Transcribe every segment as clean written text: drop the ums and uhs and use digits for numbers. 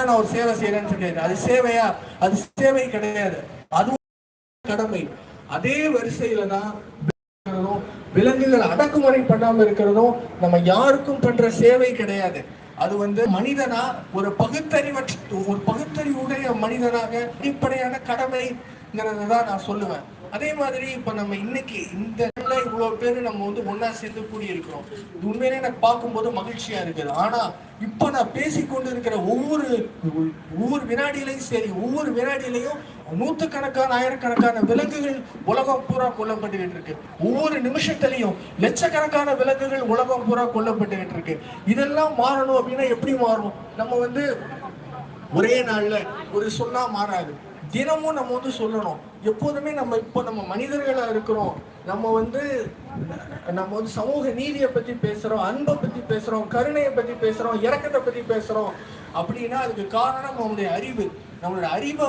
அதனால நான் ஒரு சேவை செய்யறேன்னு சொல்லியாது. அது சேவையா? அது சேவை கிடையாது, அது கடமை. அதே வரிசையில தான் விலங்குகள் அடக்குமுறை பண்ணாம இருக்கிறதும் நம்ம யாருக்கும் பண்ற சேவை கிடையாது. அது மனிதனா ஒரு பகுத்தறிவுடைய மனிதனாக அடிப்படையான கடமைங்கிறத தான் நான் சொல்லுவேன். அதே மாதிரி இப்ப நம்ம இன்னைக்கு இந்த இவ்வளவு பேரு நம்ம ஒன்னா சேர்ந்து கூடி இருக்கிறோம். இது உண்மையிலே எனக்கு பார்க்கும்போது மகிழ்ச்சியா இருக்குது. ஆனா இப்ப நான் பேசிக்கொண்டு இருக்கிற ஒவ்வொரு வினாடியிலையும் சரி, ஒவ்வொரு வினாடியிலையும் நூற்றுக்கணக்கான ஆயிரக்கணக்கான விலங்குகள் உலகம் பூரா கொல்லப்பட்டுக்கிட்டு இருக்கு. ஒவ்வொரு நிமிஷத்திலையும் லட்சக்கணக்கான விலங்குகள் உலகம் பூரா கொல்லப்பட்டுக்கிட்டு இருக்கு. இதெல்லாம் மாறணும் அப்படின்னா எப்படி மாறும்? நம்ம ஒரே நாள்ல ஒரு சொன்னா மாறாது. தினமும் நம்ம சொல்லணும். எப்போதுமே நம்ம மனிதர்களா இருக்கிறோம். நம்ம சமூக நீதியை பத்தி பேசுறோம், அன்பை பத்தி பேசுறோம், கருணையை பத்தி பேசுறோம், இரக்கத்தை பத்தி பேசுறோம் அப்படின்னா அதுக்கு காரணம் நம்மளுடைய அறிவு. நம்மளோட அறிவை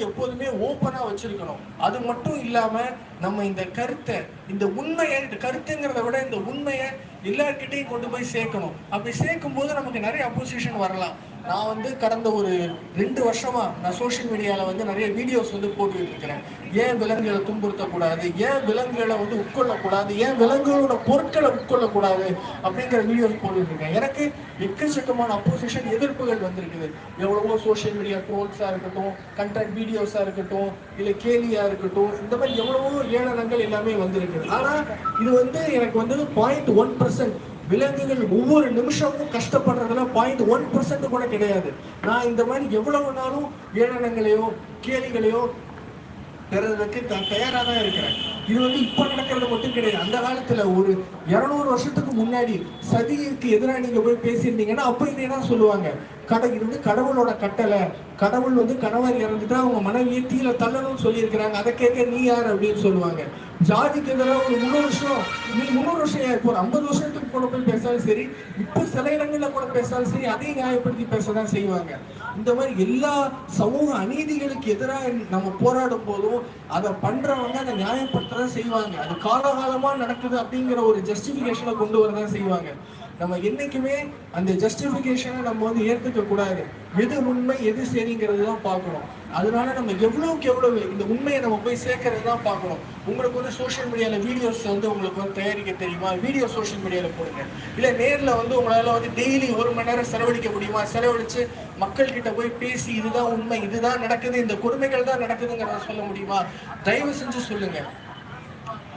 எப்போதுமே ஓப்பனா வச்சிருக்கணும். அது மட்டும் இல்லாம நம்ம இந்த கருத்தை, இந்த உண்மையை, இந்த கருத்துங்கிறத விட இந்த உண்மையை எல்லார்கிட்டையும் கொண்டு போய் சேர்க்கணும். அப்படி சேர்க்கும் போது நமக்கு நிறைய அப்போசிஷன் வரலாம். நான் கடந்த ஒரு 2 வருஷமா நான் சோசியல் மீடியால நிறைய வீடியோஸ் போட்டுக்கிட்டு இருக்கிறேன். ஏன் விலங்குகளை துன்புறுத்தக்கூடாது, ஏன் விலங்குகளை உட்கொள்ளக்கூடாது, ஏன் விலங்குகளோட பொருட்களை உட்கொள்ளக்கூடாது அப்படிங்கிற வீடியோஸ் போட்டுக்கிட்டு இருக்கேன். எனக்கு எக்கச்சக்கமான அப்போசிஷன், எதிர்ப்புகள் வந்திருக்குது. எவ்வளவோ சோசியல் மீடியா ட்ரோல்ஸா இருக்கட்டும், கண்டென்ட் வீடியோஸா இருக்கட்டும், இல்ல கேலியா இருக்கட்டும், இந்த மாதிரி எவ்வளவோ ஏளனங்கள் எல்லாமே வந்திருக்குது. ஆனா இது எனக்கு 0.1%. விலங்குகள் ஒவ்வொரு நிமிஷமும் கஷ்டப்படுறதுல 0.1% கூட கிடையாது. நான் இந்த மாதிரி எவ்வளவு நாளும் ஏளனங்களையோ கேலிகளையோ பெறதுக்கு தயாரா தான் இருக்கிறேன். இது இப்ப நடக்கிறது மட்டும் கிடையாது. அந்த காலத்துல ஒரு 200 வருஷத்துக்கு முன்னாடி சதிக்கு எதிராக நீங்க போய் பேசியிருந்தீங்கன்னா அப்ப இதேதான் சொல்லுவாங்க. இது கடவுளோட கட்டளை. கடவுள் கணவர் இறந்துட்டா அவங்க மனைவியை தீல தள்ளணும்னு சொல்லியிருக்கிறாங்க. அதை கேட்க நீ யார் அப்படின்னு சொல்லுவாங்க. ஜாதிக்கு எதிராக ஒரு 300 வருஷம் இப்போ ஒரு 50 வருஷத்துக்கு கூட போய் பேசாலும் சரி, இப்போ சில இடங்கள்ல கூட பேசாலும் சரி, அதையும் நியாயப்படுத்தி பேசதான் செய்வாங்க. இந்த மாதிரி எல்லா சமூக அநீதிகளுக்கு எதிராக நம்ம போராடும் போதும் அதை பண்றவங்க அதை நியாயப்படுத்ததான் செய்வாங்க. அது காலகாலமா நடக்குது அப்படிங்கிற ஒரு ஜஸ்டிபிகேஷனை கொண்டு வரதான் செய்வாங்க. நம்ம என்னைக்குமே அந்த ஜஸ்டிபிகேஷனை நம்ம ஏற்றுக்க கூடாது. எது உண்மை எது சரிங்கிறது தான் பார்க்கணும். அதனால நம்ம எவ்வளவுக்கு எவ்வளவு இந்த உண்மையை நம்ம போய் சேர்க்கறது தான் பார்க்கணும். உங்களுக்கு சோசியல் மீடியால வீடியோஸ் உங்களுக்கு தயாரிக்க தெரியுமா? வீடியோ சோசியல் மீடியால போடுங்க. இல்ல நேர்ல உங்களால டெய்லி 1 மணி நேரம் செலவழிக்க முடியுமா? செலவழிச்சு மக்கள் கிட்ட போய் பேசி இதுதான் உண்மை, இதுதான் நடக்குது, இந்த கொடுமைகள் தான் நடக்குதுங்கிறத சொல்ல முடியுமா? தயவு செஞ்சு சொல்லுங்க.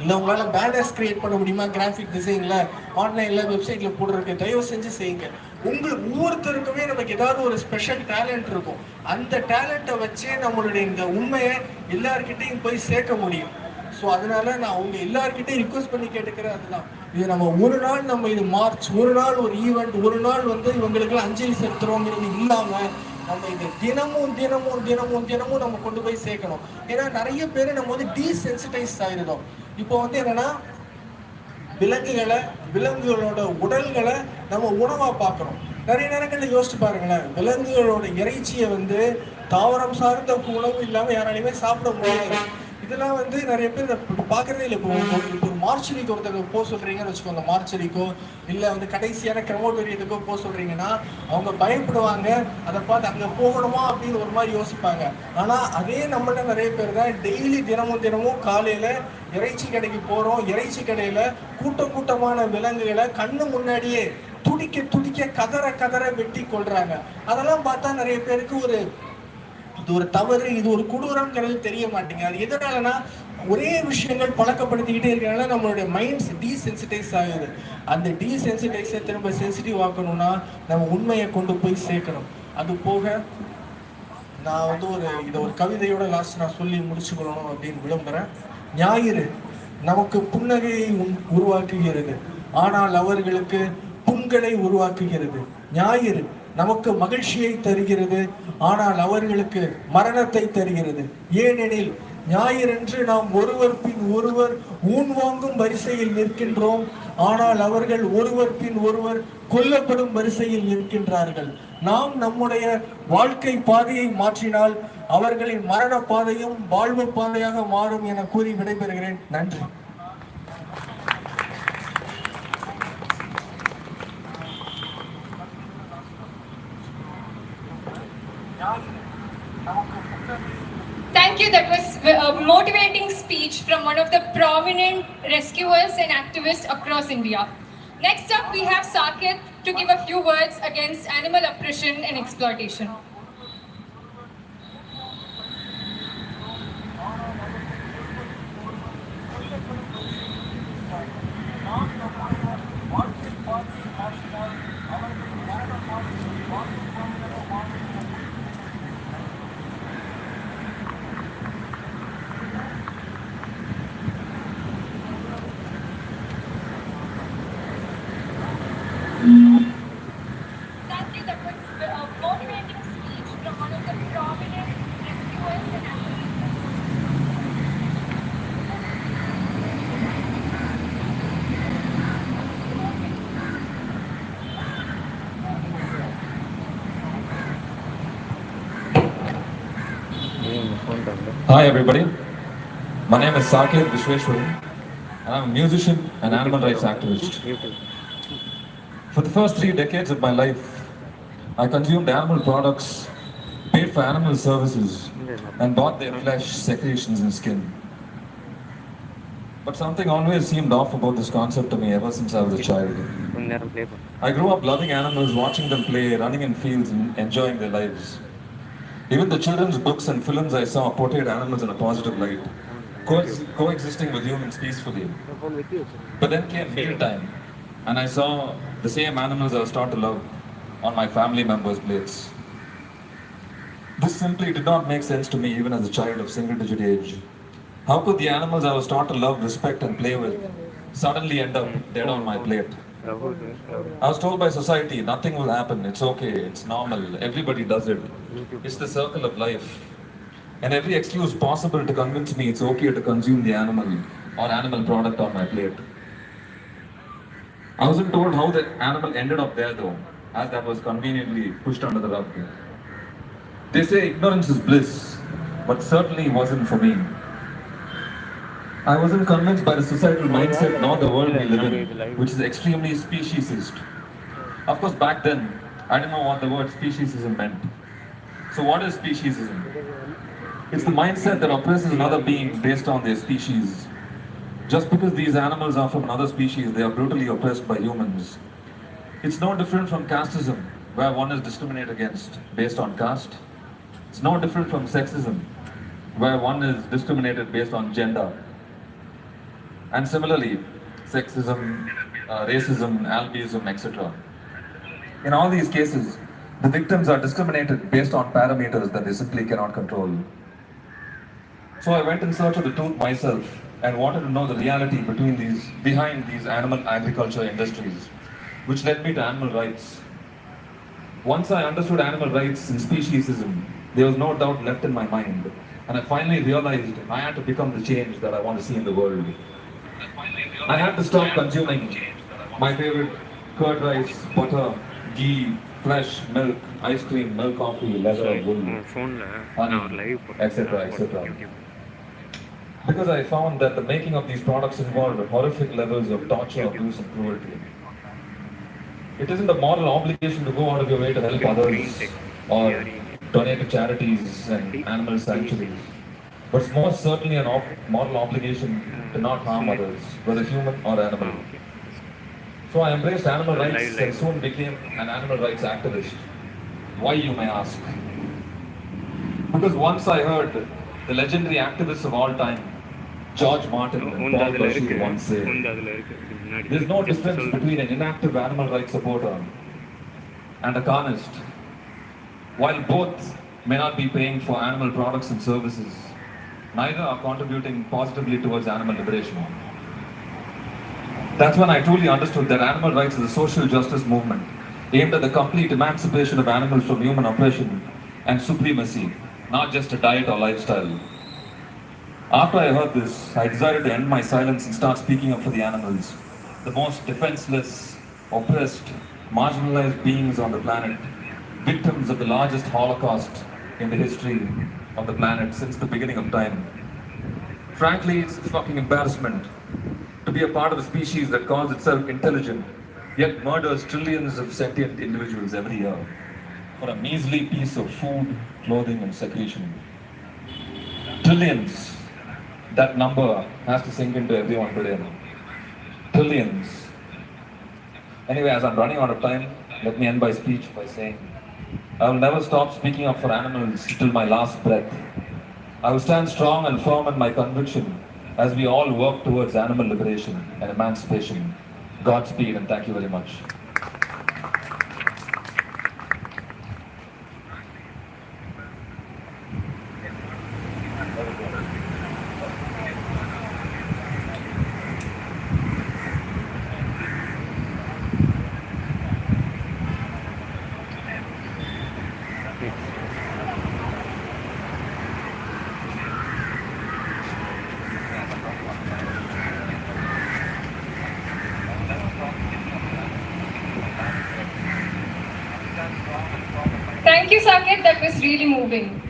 இல்லை உங்களால பேனர்ஸ் கிரியேட் பண்ண முடியுமா? கிராஃபிக் டிசைன்ல ஆன்லைன்ல வெப்சைட்ல போடுறதுக்கு தயவு செஞ்சு செய்யுங்க. ஒவ்வொருத்தருக்குமே நமக்கு ஏதாவது ஒரு ஸ்பெஷல் டேலண்ட் இருக்கும். அந்த டேலண்ட்டை வச்சே நம்மளுடைய இந்த உண்மையை எல்லார்கிட்டையும் போய் சேர்க்க முடியும். ஸோ அதனால நான் அவங்க எல்லார்கிட்டையும் ரிக்வஸ்ட் பண்ணி கேட்டுக்கிறேன். அதுதான் இது நம்ம ஒரு நாள் நம்ம இது மார்ச், ஒரு நாள் ஒரு ஈவெண்ட், ஒரு நாள் இவங்களுக்கு அஞ்சலி செலுத்துறோங்கிறது இல்லாம நம்ம இது தினமும் தினமும் தினமும் தினமும் நம்ம கொண்டு போய் சேர்க்கணும். ஏன்னா நிறைய பேர் நம்ம டீசென்சிடைஸ் ஆயிருந்தோம். இப்போ என்னன்னா விலங்குகளோட உடல்களை நம்ம உணவா பார்க்கறோம். நிறைய நேரங்கள்ல யோசிச்சு பாருங்களேன், விலங்குகளோட இறைச்சியை தாவரம் சார்ந்த உணவு இல்லாம யாராலையுமே சாப்பிட முடியாது. இதெல்லாம் நிறைய பேர் பாக்குறதே இல்லை. இப்போ ஒரு மார்ச்சரிக்கு ஒருத்தருக்கு போக சொல்றீங்கன்னு வச்சுக்கோங்க, மார்ச்சரிக்கோ இல்ல கடைசியான கிரமோட்டோரியத்துக்கோ போக சொல்றீங்கன்னா அவங்க பயப்படுவாங்க. அதை பார்த்து அங்க போகணுமா அப்படின்னு ஒரு மாதிரி யோசிப்பாங்க. ஆனா அதே நம்மள்ட்ட நிறைய பேர் தான் டெய்லி தினமும் காலையில இறைச்சி கடைக்கு போறோம். இறைச்சி கடையில கூட்டமான விலங்குகளை கண்ணு முன்னாடியே துடிக்க கதற வெட்டி கொள்றாங்க. அதெல்லாம் பார்த்தா நிறைய பேருக்கு இது ஒரு தவறு, இது ஒரு கொடூரம்ங்கிறது தெரிய மாட்டேங்க. அது எதனாலனா ஒரே விஷயங்கள் பழக்கப்படுத்திக்கிட்டே இருக்கிறனால நம்மளுடைய மைண்ட்ஸ் டீசென்சிடைஸ் ஆகுது. அந்த டீசென்சிடைஸை திரும்ப சென்சிட்டிவ் ஆக்கணும்னா நம்ம உண்மையை கொண்டு போய் சேர்க்கணும். அது போக நான் இதை ஒரு கவிதையோட லாஸ்ட் நான் சொல்லி முடிச்சுக்கணும் அப்படின்னு விரும்புகிறேன். ஞாயிறு நமக்கு புன்னகையை உருவாக்குகிறது, ஆனால் அவர்களுக்கு புண்களை உருவாக்குகிறது. ஞாயிறு நமக்கு மகிழ்ச்சியை தருகிறது, ஆனால் அவர்களுக்கு மரணத்தை தருகிறது. ஏனெனில் ஞாயிறன்று நாம் ஒருவர் பின் ஒருவர் ஊன் வாங்கும் வரிசையில் நிற்கின்றோம், ஆனால் அவர்கள் ஒருவர் பின் ஒருவர் கொல்லப்படும் வரிசையில் நிற்கின்றார்கள். நாம் நம்முடைய வாழ்க்கை பாதையை மாற்றினால் அவர்களின் மரண பாதையும் வாழ்வு பாதையாக மாறும் என கூறி விடைபெறுகிறேன். நன்றி. Thank you. That was a motivating speech from one of the prominent rescuers and activists across India. Next up, we have Saket to give a few words against animal oppression and exploitation. Thank you. That was a motivating speech from one of the prominent rescuers and activists. Hi everybody, my name is Saket Vishweshwaran and I'm a musician and animal rights activist. For the first 3 decades of my life, I consumed animal products, paid for animal services and bought their flesh, secretions and skin. But something always seemed off about this concept to me ever since I was a child. I grew up loving animals, watching them play, running in fields and enjoying their lives. Even the children's books and films I saw portrayed animals in a positive light, coexisting with humans peacefully. But then came mealtime, and I saw the same animals I was taught to love on my family members' plates. This simply did not make sense to me even as a child of single-digit age. How could the animals I was taught to love, respect and play with suddenly end up dead on my plate? I was told by society, nothing will happen, it's okay, it's normal, everybody does it. It's the circle of life. And every excuse possible to convince me it's okay to consume the animal or animal product on my plate. I wasn't told how the animal ended up there though, as that was conveniently pushed under the rug. They say ignorance is bliss, but certainly wasn't for me. I wasn't convinced by the societal mindset nor the world we live in, which is extremely speciesist. Of course, back then, I didn't know what the word speciesism meant. So what is speciesism? It's the mindset that oppresses another being based on their species. Just because these animals are from another species, they are brutally oppressed by humans. It's no different from casteism, where one is discriminated against based on caste. It's no different from sexism, where one is discriminated based on gender. And similarly, sexism, racism, albinism, etc. In all these cases, the victims are discriminated based on parameters that they simply cannot control. So I went in search of the truth myself and wanted to know the reality behind these animal agriculture industries, which led me to animal rights. Once I understood animal rights and speciesism, there was no doubt left in my mind, and I finally realized I had to become the change that I want to see in the world. I had to stop consuming my favorite curd rice, butter, ghee, flesh, milk, ice cream, milk coffee, leather, wool, honey, etc., etc. Because I found that the making of these products involved horrific levels of torture, abuse and cruelty. It isn't a moral obligation to go out of your way to help others or donate to charities and animal sanctuaries. But it's most certainly a moral obligation to not harm others, whether human or animal. So I embraced animal rights and soon became an animal rights activist. Why, you may ask? Because once I heard the legendary activists of all time, George Martin and Paul Bashir once say, there's no difference between an inactive animal rights supporter and a carnist. While both may not be paying for animal products and services, neither are contributing positively towards animal liberation. That's when I truly understood that animal rights is a social justice movement aimed at the complete emancipation of animals from human oppression and supremacy, not just a diet or lifestyle. After I heard this, I decided to end my silence and start speaking up for the animals, the most defenseless, oppressed, marginalized beings on the planet, victims of the largest Holocaust in the history of the planet since the beginning of time. Frankly, it's a fucking embarrassment to be a part of a species that calls itself intelligent, yet murders trillions of sentient individuals every year. for a measly piece of food, clothing, and secretion. Trillions. That number has to sink into everyone today. Trillions. Anyway, as I'm running out of time, let me end my speech by saying, I will never stop speaking up for animals till my last breath. I will stand strong and firm in my conviction as we all work towards animal liberation and emancipation. Godspeed and thank you very much. Thank you, Saket. That was really moving.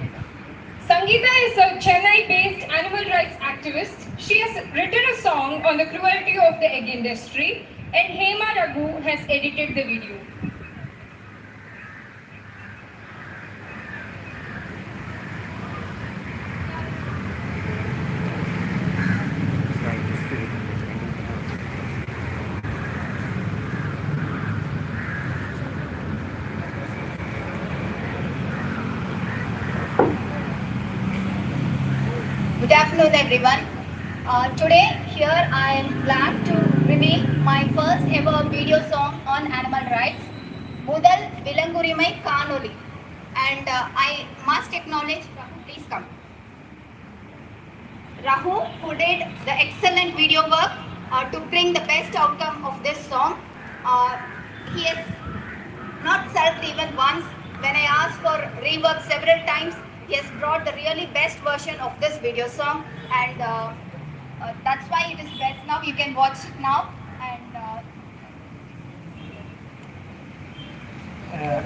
Sangeeta is a Chennai-based animal rights activist. She has written a song on the cruelty of the egg industry, and Hema Raghu has edited the video. Good afternoon, everyone. Today, here I am glad to reveal my first ever video song on animal rights, Mudal Vilangurimai Kanoli. And I must acknowledge, Rahu, please come. Rahu, who did the excellent video work to bring the best outcome of this song. He has not selfed even once. When I asked for rework several times, he has brought the really best version of this video song, and that's why it is best now. You can watch it now, and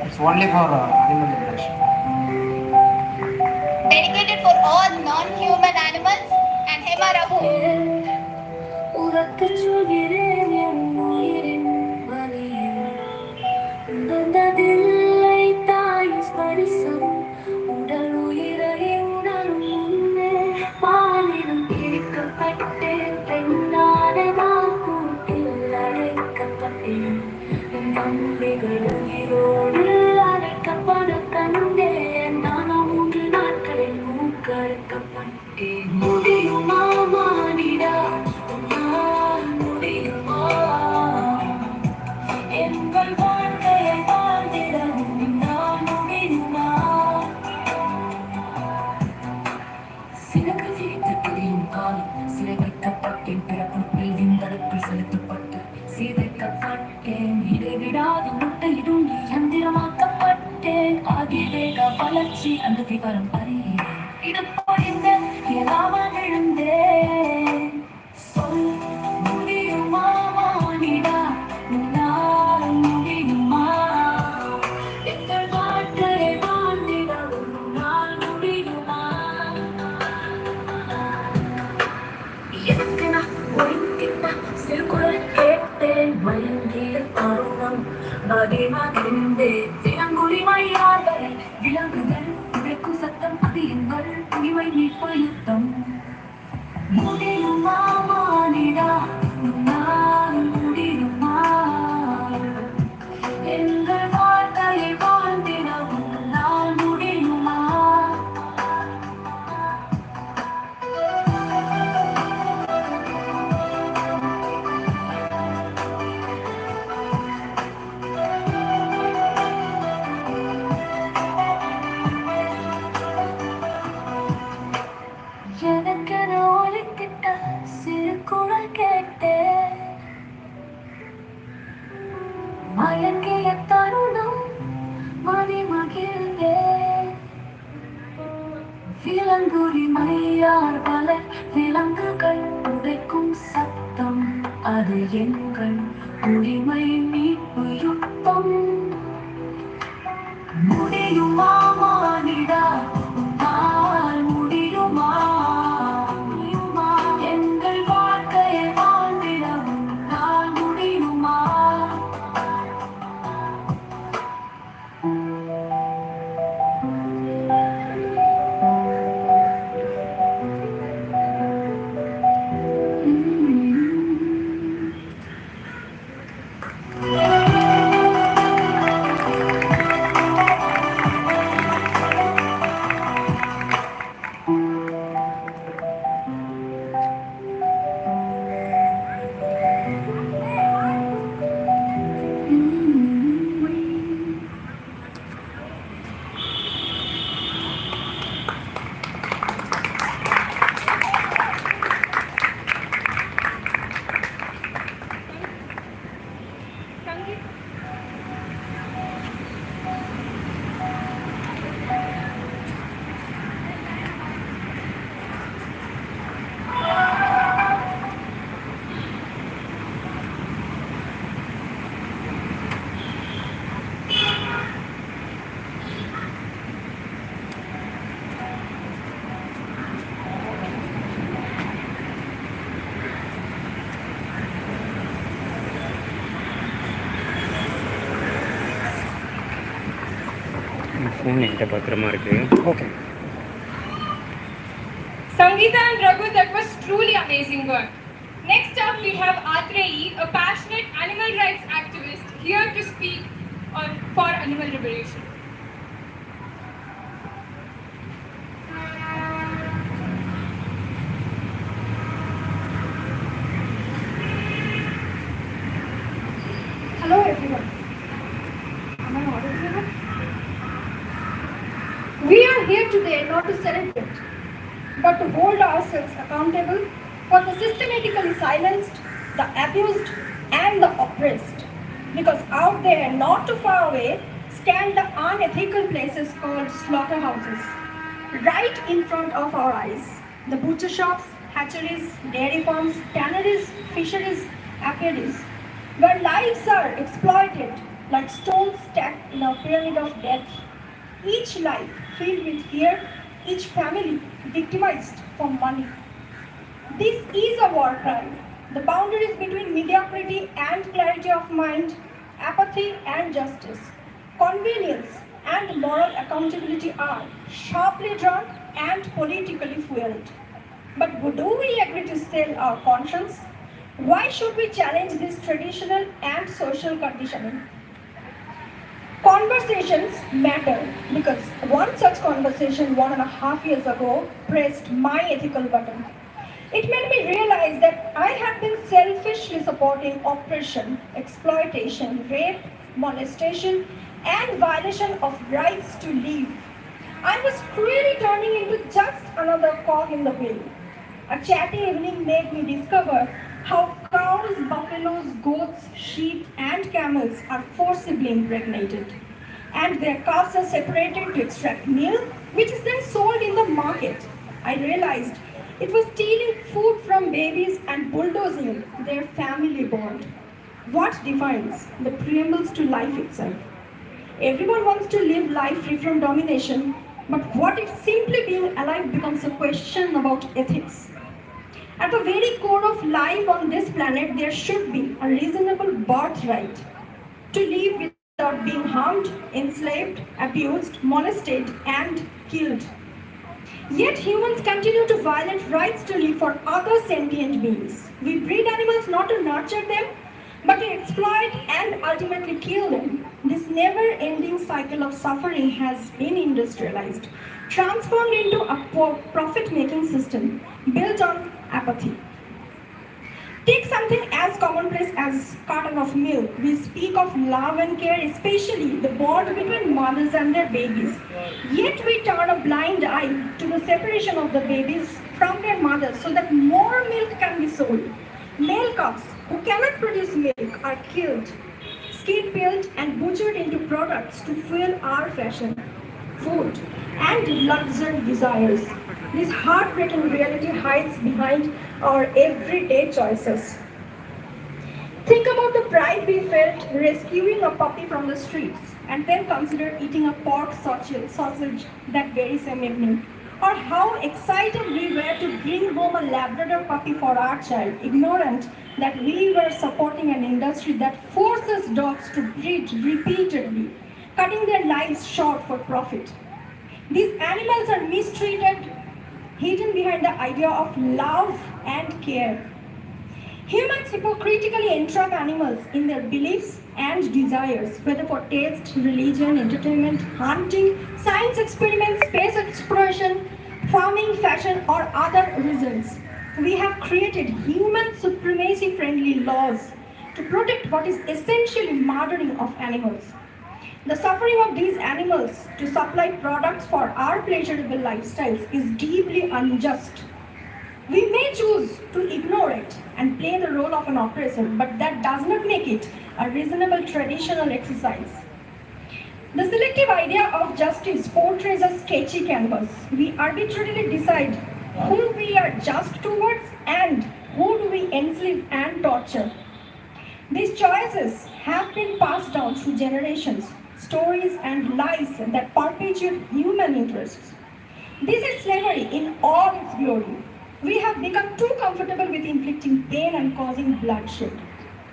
it's only for animal liberation. dedicated for all non-human animals. And Hema Raghu. அந்த விவரம் அறியே இது போயிருந்த எல்லாம விழுந்தேன் சொல் முடியுமா மானிடா உன்னால் முடியுமா எங்கள் வாழ்க்கையை வாழ்ந்திட உன்னால் முடியுமா எனக்கு நான் ஒழுங்கிட்ட சிறுகுரல் கேட்டேன் மயங்கிய தருணம் மதிமகிழ்ந்தேன் சிறங்குரிமையார் வரை விலங்குகள் உழைக்கும் சத்தம் அது எங்கள் உரிமை மீட்பு யுத்தம் முடியுமா மானிடா உன்னால் முடியுமா எங்கள் வாழ்க்கையை வாழ்ந்திட உன்னால் முடியுமா எனக்கென ஒலித்திட்ட சிறு குரல் கேட்டேன் மயங்கிய தருணம் மதிமகிழ்ந்தேன் விலங்குரிமையார் வளர் விலங்குகள் உடைக்கும் சத்தம் அது எங்கள் உரிமை மீட்பு யுத்தம் முடியுமா மானிடா உன்னால் முடியுமா எங்கள் வாழ்க்கையை வாழ்ந்திட உன்னால் முடியுமா ஃபோன் என்கிட்ட பத்திரமா இருக்குது. Okay. Sangeeta and Raghu, that was truly amazing work. Next up, we have Atre, a passionate animal rights activist, here to speak for animal liberation. Hello everyone. Am I audible enough? We are here today not to celebrate, but to hold ourselves accountable for the systematically silenced, the abused, and the oppressed. Because out there, not too far away, stand the unethical places called slaughterhouses. Right in front of our eyes, the butcher shops, hatcheries, dairy farms, tanneries, fisheries, apiaries, where lives are exploited like stones stacked in a pyramid of death. Each life filled with fear, each family victimized for money. This is a war crime. The boundaries between mediocrity and clarity of mind, apathy and justice, convenience and moral accountability are sharply drawn and politically fueled. But do we agree to sell our conscience? Why should we challenge this traditional and social conditioning? Conversations matter because one such conversation 1.5 years ago pressed my ethical button. It made me realize that I had been selfishly supporting oppression, exploitation, rape, molestation, and violation of rights to live. I was cruelly turning into just another cog in the wheel. A chatty evening made me discover how cows, buffaloes, goats, sheep, and camels are forcibly impregnated, and their calves are separated to extract milk, which is then sold in the market. I realized it was stealing food from babies and bulldozing their family bond. What defines the preambles to life itself? Everyone wants to live life free from domination, but what if simply being alive becomes a question about ethics? At the very core of life on this planet, there should be a reasonable birthright to live without being harmed, enslaved, abused, molested, and killed. Yet humans continue to violate rights to live for other sentient beings. We breed animals not to nurture them, but to exploit and ultimately kill them. This never-ending cycle of suffering has been industrialized, transformed into a profit-making system built on apathy. Take something as commonplace as carton of milk. We speak of love and care, especially the bond between mothers and their babies. Yet we turn a blind eye to the separation of the babies from their mothers so that more milk can be sold. Male calves who cannot produce milk are killed, skin-peeled and butchered into products to fuel our fashion, food, and luxury desires. This heartbreaking reality hides behind our everyday choices. Think about the pride we felt rescuing a puppy from the streets and then consider eating a pork sausage that very same evening. Or how excited we were to bring home a Labrador puppy for our child, ignorant that we were supporting an industry that forces dogs to breed repeatedly, cutting their lives short for profit. These animals are mistreated, hidden behind the idea of love and care. Humans hypocritically entrap animals in their beliefs and desires, whether for taste, religion, entertainment, hunting, science experiments, space exploration, farming, fashion, or other reasons. We have created human supremacy-friendly laws to protect what is essentially murdering of animals. The suffering of these animals to supply products for our pleasurable lifestyles is deeply unjust. We may choose to ignore it and play the role of an oppressor, but that does not make it a reasonable traditional exercise. The selective idea of justice portrays a sketchy canvas. We arbitrarily decide who we are just towards and who do we enslave and torture. These choices have been passed down through generations, stories and lies that perpetuate human interests. This is slavery in all its glory. We have become too comfortable with inflicting pain and causing bloodshed.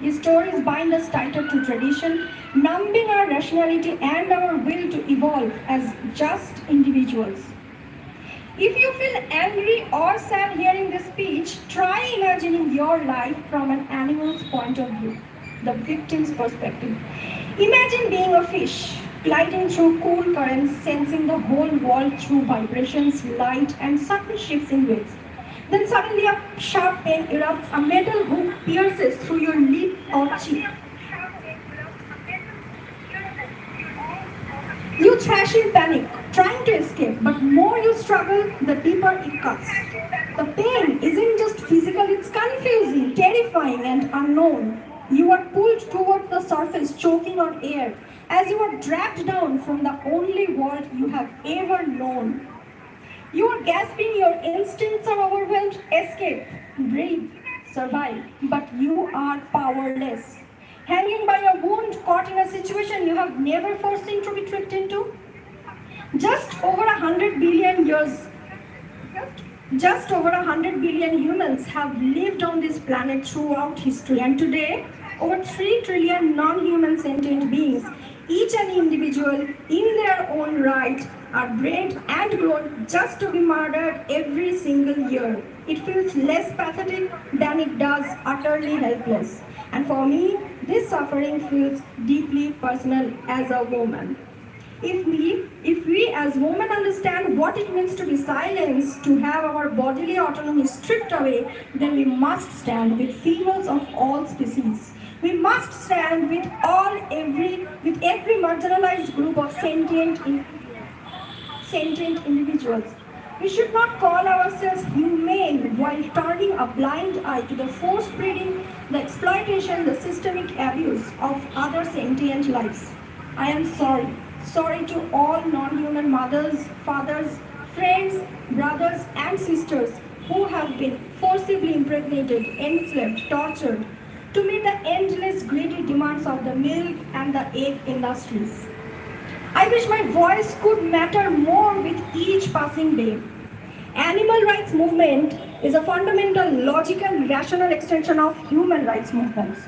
These stories bind us tighter to tradition, numbing our rationality and our will to evolve as just individuals. If you feel angry or sad hearing this speech, try imagining your life from an animal's point of view, the victim's perspective. Imagine being a fish, gliding through cool currents, sensing the whole world through vibrations, light, and subtle shifts in waves. Then suddenly a sharp pain erupts, a metal hook pierces through your lip or cheek. You thrash in panic, trying to escape, but more you struggle, the deeper it cuts. The pain isn't just physical, it's confusing, terrifying, and unknown. You are pulled towards the surface, choking on air, as you are dragged down from the only world you have ever known. You are gasping, your instincts are overwhelmed. Escape, breathe, survive, but you are powerless. Hanging by a wound, caught in a situation you have never foreseen to be tricked into. Just over 100 billion years, just over 100 billion humans have lived on this planet throughout history, and today, over 3 trillion non-human sentient beings, each an individual in their own right, are bred and grown just to be murdered every single year. It feels less pathetic than it does utterly helpless. And for me, this suffering feels deeply personal as a woman. If we as women understand what it means to be silenced, to have our bodily autonomy stripped away, then we must stand with females of all species. We must stand with every marginalized group of sentient individuals. We should not call ourselves humane while turning a blind eye to the forced breeding, the exploitation, the systemic abuse of other sentient lives. I am sorry. Sorry to all non-human mothers, fathers, friends, brothers and sisters who have been forcibly impregnated, enslaved, tortured to meet the endless greedy demands of the milk and the egg industries. I wish my voice could matter more with each passing day. Animal rights movement is a fundamental, logical, rational extension of human rights movements.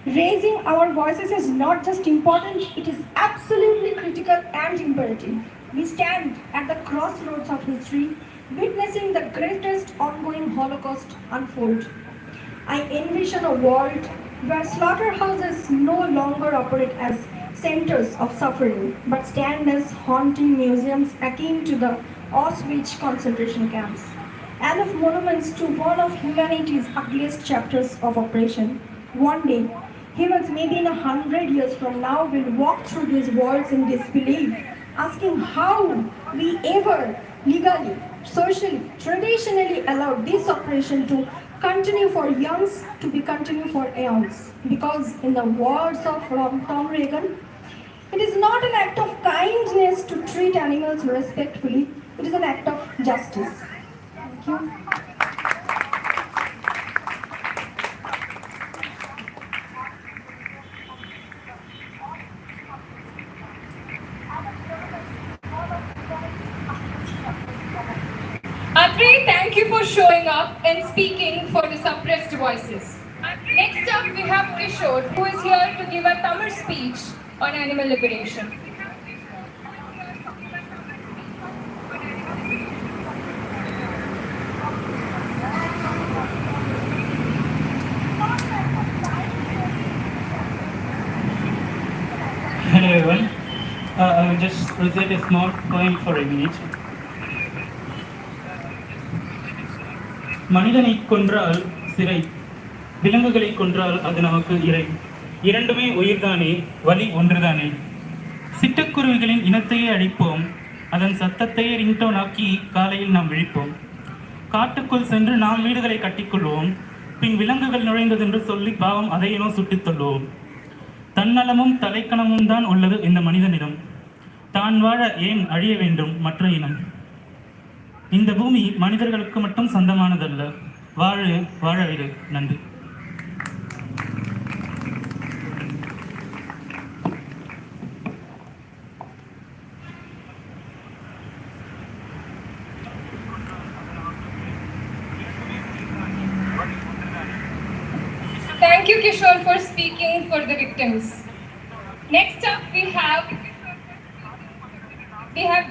Raising our voices is not just important, it is absolutely critical and imperative. We stand at the crossroads of history, witnessing the greatest ongoing Holocaust unfold. I envision a world where slaughterhouses no longer operate as centers of suffering, but stand as haunting museums akin to the Auschwitz concentration camps, and of monuments to one of humanity's ugliest chapters of oppression. One day, humans maybe in 100 years from now will walk through these worlds in disbelief, asking how we ever legally, socially, traditionally allowed this oppression to continue for eons, to be continued for eons. Because in the words of Tom Reagan, it is not an act of kindness to treat animals respectfully, it is an act of justice. Thank you. Atre, thank you for showing up and speaking for the suppressed voices. Next up, we have Kishore, who is here to give a Tamil speech on animal liberation. Hello everyone. I will just recite a small poem for a minute. மனிதனை கொன்றால் சிறை, விலங்குகளை கொன்றால் அது நமக்கு இறை. இரண்டுமே உயிர்தானே, வலி ஒன்றுதானே. சிட்டுக்குருவிகளின் இனத்தையே அழிப்போம், அதன் சத்தத்தையே ரிங்டோனாக்கி காலையில் நாம் விழிப்போம். காட்டுக்குள் சென்று நாம் வீடுகளை கட்டிக்கொள்வோம், பின் விலங்குகள் நுழைந்ததென்று சொல்லி பாவம் அதையேனோ சுட்டித் தள்ளுவோம். தன்னலமும் தலைக்கணமும் தான் உள்ளது இந்த மனிதனிடம். தான் வாழ ஏன் அழிய வேண்டும் மற்ற இனம்? இந்த பூமி மனிதர்களுக்கு மட்டும் சொந்தமானதல்ல. வாழவிடு. நன்றி. Thank Thank you, Kishore, for speaking for the victims. Next up, we have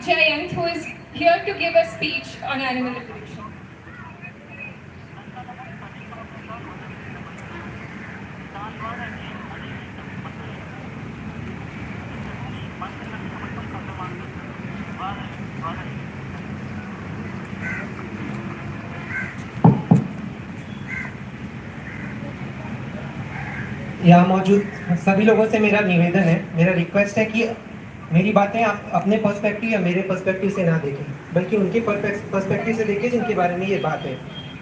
Jayant, who is here to give a speech on animal liberation. यहाँ मौजूद सभी लोगों से मेरा निवेदन है, मेरा रिक्वेस्ट है कि मेरी बातें आप अपने पर्सपेक्टिव या मेरे पर्सपेक्टिव से ना देखें, बल्कि उनके पर्सपेक्टिव से देखें जिनके बारे में ये बात है,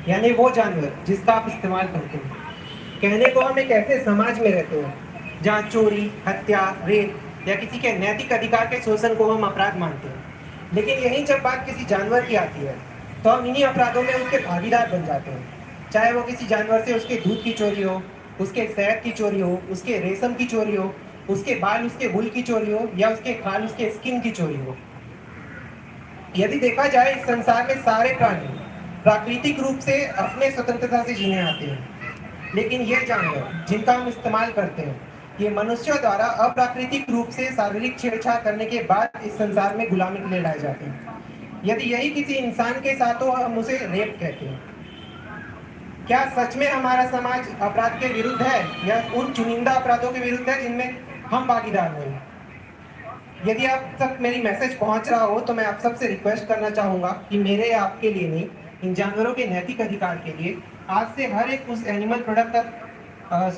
यानी वो जानवर जिसका आप इस्तेमाल करते हैं। कहने को हम एक ऐसे समाज में रहते हैं जहाँ चोरी, हत्या, रेप या किसी के नैतिक अधिकार के शोषण को हम अपराध मानते हैं, लेकिन यहीं जब बात किसी जानवर की आती है तो हम इन्हीं अपराधों में उसके भागीदार बन जाते हैं। चाहे वो किसी जानवर से उसके दूध की चोरी हो, उसके शहद की चोरी हो, उसके रेशम की चोरी हो, उसके बाल उसके वूल की चोरी हो, या उसके खाल उसके स्किन की चोरी हो। यदि देखा जाए इस संसार में सारे प्राणी प्राकृतिक रूप से अपने स्वतंत्रता से जीने आते हैं, लेकिन ये जानवर जिनका हम इस्तेमाल करते हैं ये मनुष्यों द्वारा अप्राकृतिक रूप से शारीरिक छेड़छाड़ करने के बाद इस संसार में गुलामी के लिए लाए जाते हैं। यदि यही किसी इंसान के साथ हो हम उसे रेप कहते हैं। क्या सच में हमारा समाज अपराध के विरुद्ध है या उन चुनिंदा अपराधों के विरुद्ध है जिनमें हम भागीदार हैं? यदि आप तक मेरी मैसेज पहुंच रहा हो तो मैं आप सबसे रिक्वेस्ट करना चाहूँगा कि मेरे या आपके लिए नहीं, इन जानवरों के नैतिक अधिकार के लिए आज से हर एक उस एनिमल प्रोडक्ट का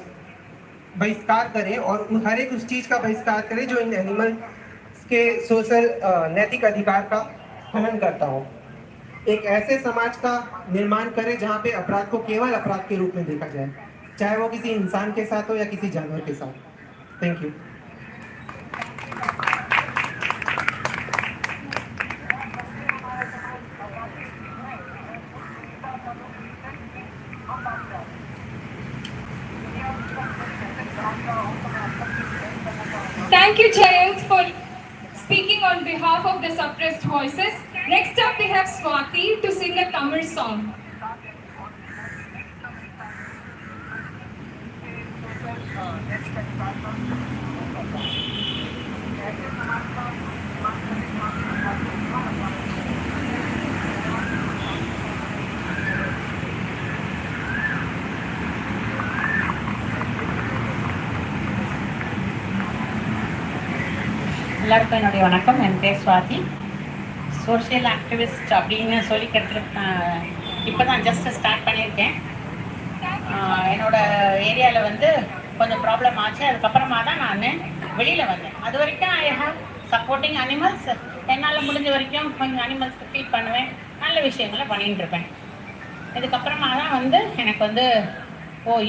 बहिष्कार करें और हर एक उस चीज़ का बहिष्कार करें जो इन एनिमल्स के सोशल नैतिक अधिकार का हनन करता हो। एक ऐसे समाज का निर्माण करें जहाँ पे अपराध को केवल अपराध के रूप में देखा जाए, चाहे वो किसी इंसान के साथ हो या किसी जानवर के साथ। Thank you. Thank you, Jayant, for speaking on behalf of the suppressed voices. Next up, we have Swati to sing a Tamil song. எல்லாருக்கும் என்னுடைய வணக்கம். என் பேர் சுவாதி. சோஷியல் ஆக்டிவிஸ்ட் அப்படின்னு சொல்லிக்கிறது இப்போ தான் ஜஸ்ட் ஸ்டார்ட் பண்ணியிருக்கேன். என்னோட ஏரியாவில் வந்து கொஞ்சம் ப்ராப்ளம் ஆச்சு. அதுக்கப்புறமா தான் நான் வெளியில் வந்தேன். அது வரைக்கும் ஐ ஹாவ் சப்போர்ட்டிங் அனிமல்ஸ். என்னால் முடிஞ்ச வரைக்கும் கொஞ்சம் அனிமல்ஸ்க்கு ஃபீட் பண்ணுவேன், நல்ல விஷயங்களை பண்ணிகிட்டு இருப்பேன். இதுக்கப்புறமா தான் வந்து எனக்கு வந்து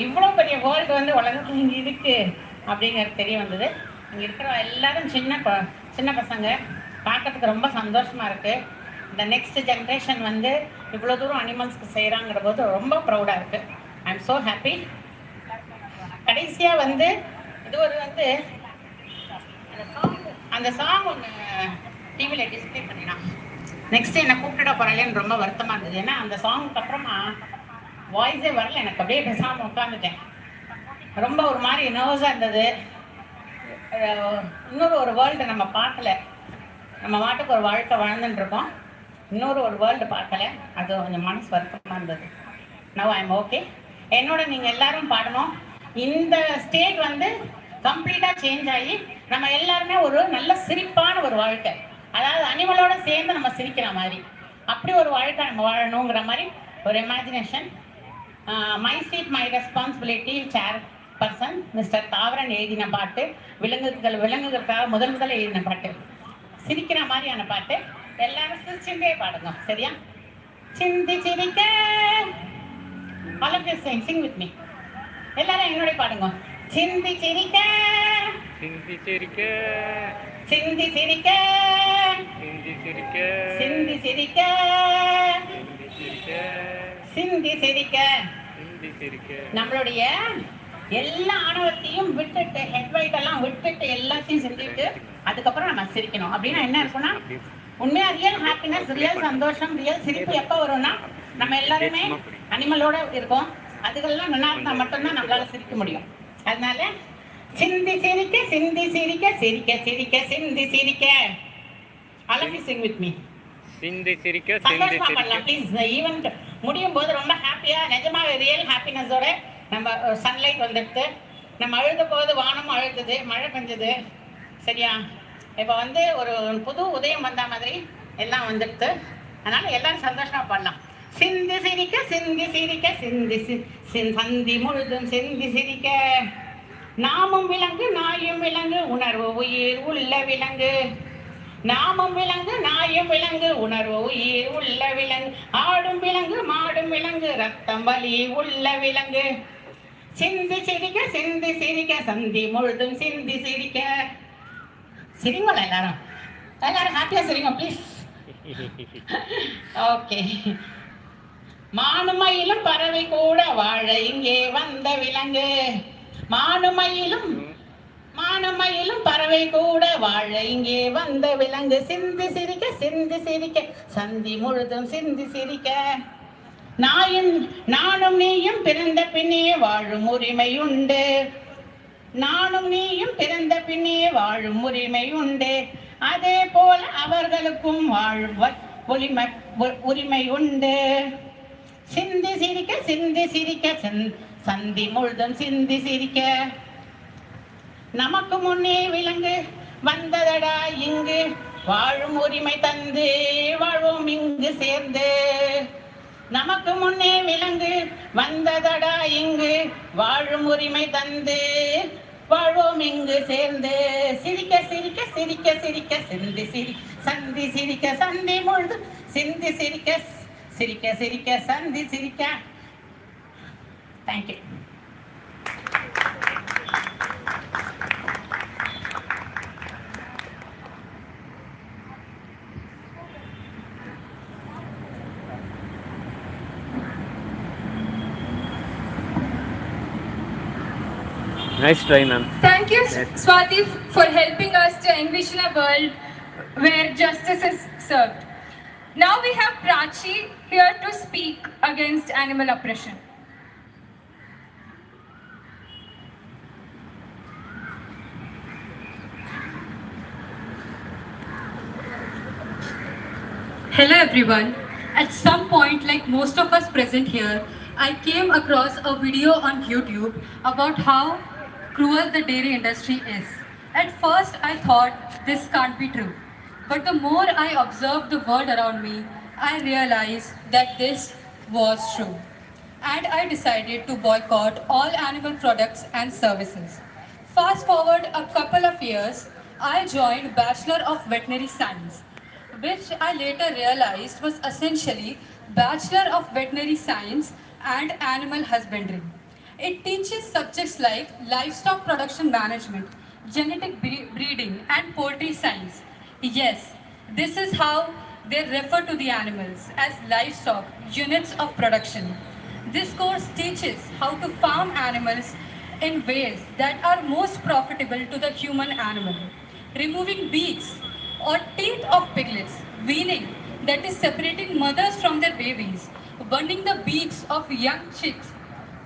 இவ்வளோ பெரிய வேர்ல்டு வந்து உலகத்தில் இங்கே இருக்குது அப்படிங்கிறது தெரிய வந்தது. இங்கே இருக்கிற எல்லாரும் சின்ன பசங்க, பார்க்கறதுக்கு ரொம்ப சந்தோஷமாக இருக்குது. இந்த நெக்ஸ்ட் ஜென்ரேஷன் வந்து இவ்வளோ தூரம் அனிமல்ஸ்க்கு செய்கிறாங்கிற போது ரொம்ப ப்ரௌடாக இருக்குது. I am so happy. கடைசியாக வந்து இது ஒரு வந்து அந்த சாங் ஒன்று டிவியில் டிஸ்பிளே பண்ணினா நெக்ஸ்ட்டு என்னை கூப்பிட்டுட போகிறாளேன்னு ரொம்ப வருத்தமாக இருந்தது. ஏன்னா அந்த சாங்குக்கு அப்புறமா வாய்ஸே வரல, எனக்கு அப்படியே பேசாமல் உட்காந்துட்டேன். ரொம்ப ஒரு மாதிரி நர்வஸாக இருந்தது. இன்னொரு ஒரு வேர்ல்டு நம்ம பார்க்கல, நம்ம வாட்டுக்கு ஒரு வாழ்க்கை வாழ்ந்துட்டுருக்கோம், இன்னொரு ஒரு வேர்ல்டு பார்க்கல. அது கொஞ்சம் மனசு வருத்தமாக இருந்தது. Now I am okay. என்னோட நீங்கள் எல்லாரும் பாடணும். இந்த ஸ்டேட் வந்து கம்ப்ளீட்டாக சேஞ்ச் ஆகி நம்ம எல்லாருமே ஒரு நல்ல சிரிப்பான ஒரு வாழ்க்கை, அதாவது அனிமலோட சேர்ந்து நம்ம சிரிக்கிற மாதிரி அப்படி ஒரு வாழ்க்கை நம்ம வாழணுங்கிற மாதிரி ஒரு imagination. My street my responsibility chairperson mister Thavaran எழுதின பாட்டு, விலங்குகளுக்காக முதல் எழுதின பாட்டு, சிரிக்கிற மாதிரியான பாட்டு. எல்லாரும் சிரிச்சுட்டே பாடுங்க, சரியா? சிந்தி சிரிக்க, all of you sing with me. எல்லாரும் என்னோட பாடுங்க. சிந்தி சிரிக்க, சிந்தி சிரிக்க, சிந்தி சிரிக்க, சிந்தி சிரிக்க, சிந்தி சிரிக்க, சிந்தி சிரிக்க, சிந்தி சிரிக்க. நம்மளுடைய எல்லா ஆணவத்தையும் விட்டுட்டு, ஹெட் எல்லாம் விட்டுட்டு எல்லாத்தையும் செஞ்சுட்டு அதுக்கப்புறம் நம்ம சிரிக்கணும். அப்படின்னா என்ன இருக்குன்னா, உண்மையா ரியல் ஹாப்பினஸ், ரியல் சந்தோஷம், ரியல் சிரிப்பு எப்போ வரும்னா நம்ம எல்லாருமே அனிமலோட இருக்கோம். அதுகள்லாம் நல்லா இருந்தால் மட்டும்தான் நம்மளால சிரிக்க முடியும். அதனால சிந்தி சிரிக்க சிந்தி சிரிக்க சிரிக்க சிரிக்க சிந்தி சிரிக்க. All of you sing with me. சிந்தி சிரிக்க சிந்தி சந்தோஷமா சிரிக்க. பண்ணலாம் ப்ளீஸ். இந்த ஈவெண்ட் முடியும் போது ரொம்ப ஹாப்பியாக நிஜமாக ரியல் ஹாப்பினஸோட நம்ம சன்லைட் வந்துடுது. நம்ம அழுத போது வானம் அழுதுது, மழை பெஞ்சது. சரியா? இப்போ வந்து ஒரு புது உதயம் வந்த மாதிரி எல்லாம் வந்துடுது. அதனால எல்லாரும் சந்தோஷமா பண்ணலாம். சிந்தி சிரிக்க சிந்தி சிரிக்க சிந்தி சந்தி முழுதும் சிந்தி சிரிக்க. நாமும் விலங்கு நாயும் விலங்கு உணர்வு உயிர் உள்ள விலங்கு. நாமும் விலங்கு நாயும் விலங்கு உணர்வு உயிர் உள்ள விலங்கு. ஆடும் விலங்கு மாடும் விலங்கு ரத்தம் வலி உள்ள விலங்கு. சிந்தி சிரிக்க சிந்தி சிரிக்க சந்தி முழுதும் சிந்தி சிரிக்க. சிரிங்களா எல்லாரும்? எல்லாரும் ஹாப்பியா சிரிங்க ப்ளீஸ். ஓகே. மானுமயிலும் பறவை கூட வாழ இங்கே வந்த விலங்கு. மானுமயிலும் பறவை கூட வாழ இங்கே வந்த விலங்கு. சிந்தி சிரிக்க சிந்தி சிரிக்க சந்தி முழுதும் சிந்தி சிரிக்க. நானும் நீயும் பிறந்த பின்னே வாழும் உரிமை உண்டு. நானும் நீயும் பிறந்த பின்னே வாழும் உரிமை உண்டு. அதே போல அவர்களுக்கும் வாழும் உரிமை உண்டு. சிந்தி சிரிக்க சிந்தி சிரிக்க சந்தி முழுதும் சிந்தி சிரிக்க. நமக்கு முன்னே விலங்கு வந்ததடா இங்கு வாழும் உரிமை தந்து வாழ்வோம் இங்கு சேர்ந்து. நமக்கு முன்னே விலங்கு வந்ததடா இங்கு வாழும் உரிமை தந்து வாழ்வோம் இங்கு சேர்ந்து. சிரிக்க சிரிக்க சிரிக்க சிரிக்க சிந்தி சந்தி சிரிக்க சந்தி முழுது சிந்தி சிரிக்க சிரிக்க சிரிக்க சந்தி சிரிக்க. Thank you. Nice try, ma'am. Thank you, Swati, for helping us to envision a world where justice is served. Now we have Prachi here to speak against animal oppression. Hello everyone. At some point, like most of us present here, I came across a video on YouTube about how cruel the dairy industry is. At first, I thought this can't be true. But the more I observed the world around me, I realized that this was true. And I decided to boycott all animal products and services. Fast forward a couple of years, I joined Bachelor of Veterinary Science, which I later realized was essentially Bachelor of Veterinary Science and Animal Husbandry. It teaches subjects like livestock production management, genetic breeding, and poultry science. Yes, this is how they refer to the animals, as livestock, units of production. This course teaches how to farm animals in ways that are most profitable to the human animal. Removing beaks or teeth of piglets, weaning, that is separating mothers from their babies, burning the beaks of young chicks,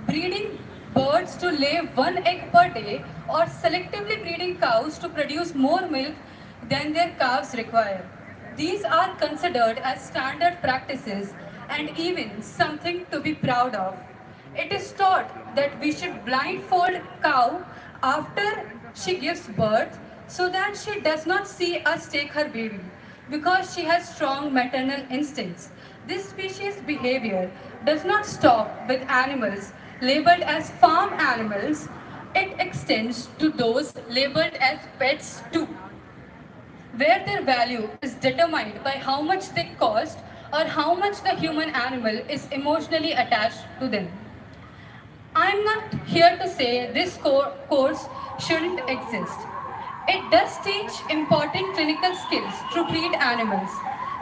breeding birds to lay 1 egg per day, or selectively breeding cows to produce more milk than their calves require. These are considered as standard practices and even something to be proud of. It is taught that we should blindfold cow after she gives birth so that she does not see us take her baby, because she has strong maternal instincts. This species behavior does not stop with animals labeled as farm animals. It extends to those labeled as pets too, where their value is determined by how much they cost or how much the human animal is emotionally attached to them. I'm not here to say this course shouldn't exist. It does teach important clinical skills to treat animals,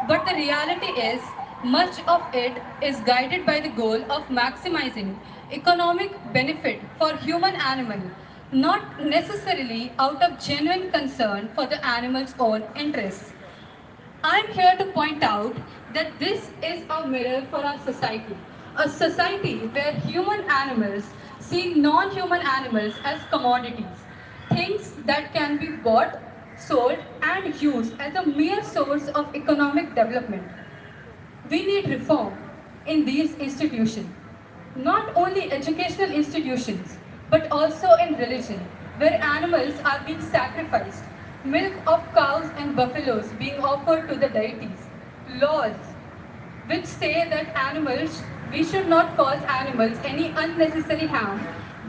but the reality is much of it is guided by the goal of maximizing economic benefit for human animal, not necessarily out of genuine concern for the animal's own interests. I'm here to point out that this is a mirror for our society, A society where human animals see non-human animals as commodities, things that can be bought, sold, and used as a mere source of economic development. We need reform in these institutions, not only educational institutions, but also in religion, where animals are being sacrificed, milk of cows and buffaloes being offered to the deities, laws which say that we should not cause animals any unnecessary harm,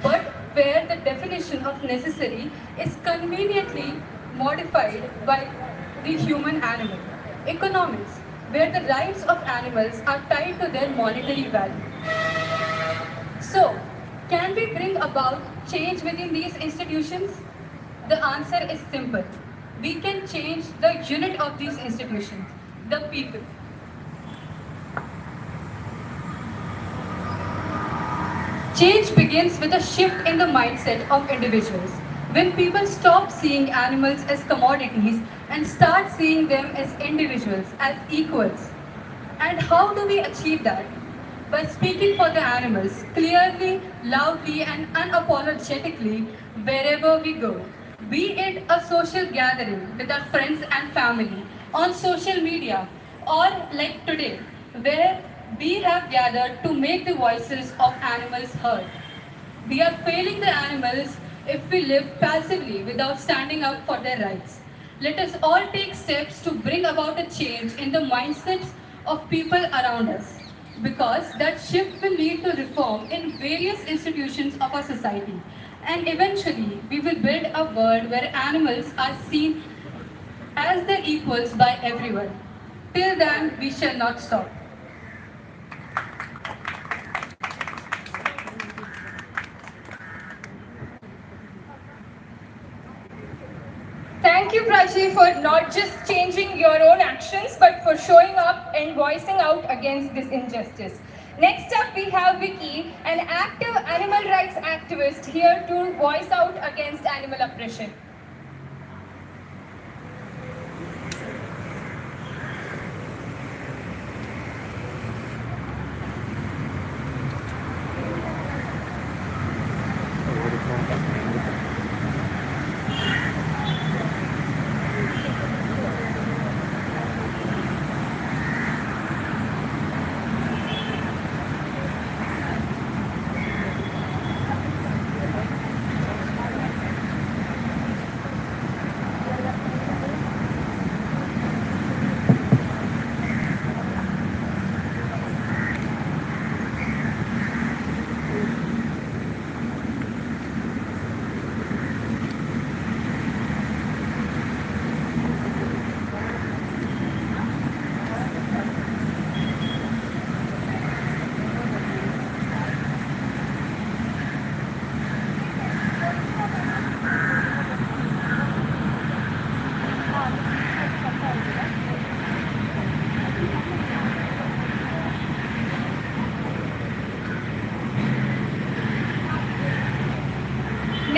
but where the definition of necessary is conveniently modified by the human animal. Economics, where the rights of animals are tied to their monetary value. So, can we bring about change within these institutions? The answer is simple. We can change the unit of these institutions, the people. Change begins with a shift in the mindset of individuals. When people stop seeing animals as commodities and start seeing them as individuals, as equals. And how do we achieve that? By speaking for the animals clearly, loudly, and unapologetically wherever we go. Be it a social gathering with our friends and family, on social media, or like today, where we have gathered to make the voices of animals heard. We are failing the animals if we live passively without standing up for their rights. Let us all take steps to bring about a change in the mindsets of people around us, because that shift will lead to reform in various institutions of our society. And eventually, we will build a world where animals are seen as their equals by everyone. Till then, we shall not stop. Thank you, Prachi, for not just changing your own actions, but for showing up and voicing out against this injustice. Next up, we have Vicki, an active animal rights activist, here to voice out against animal oppression.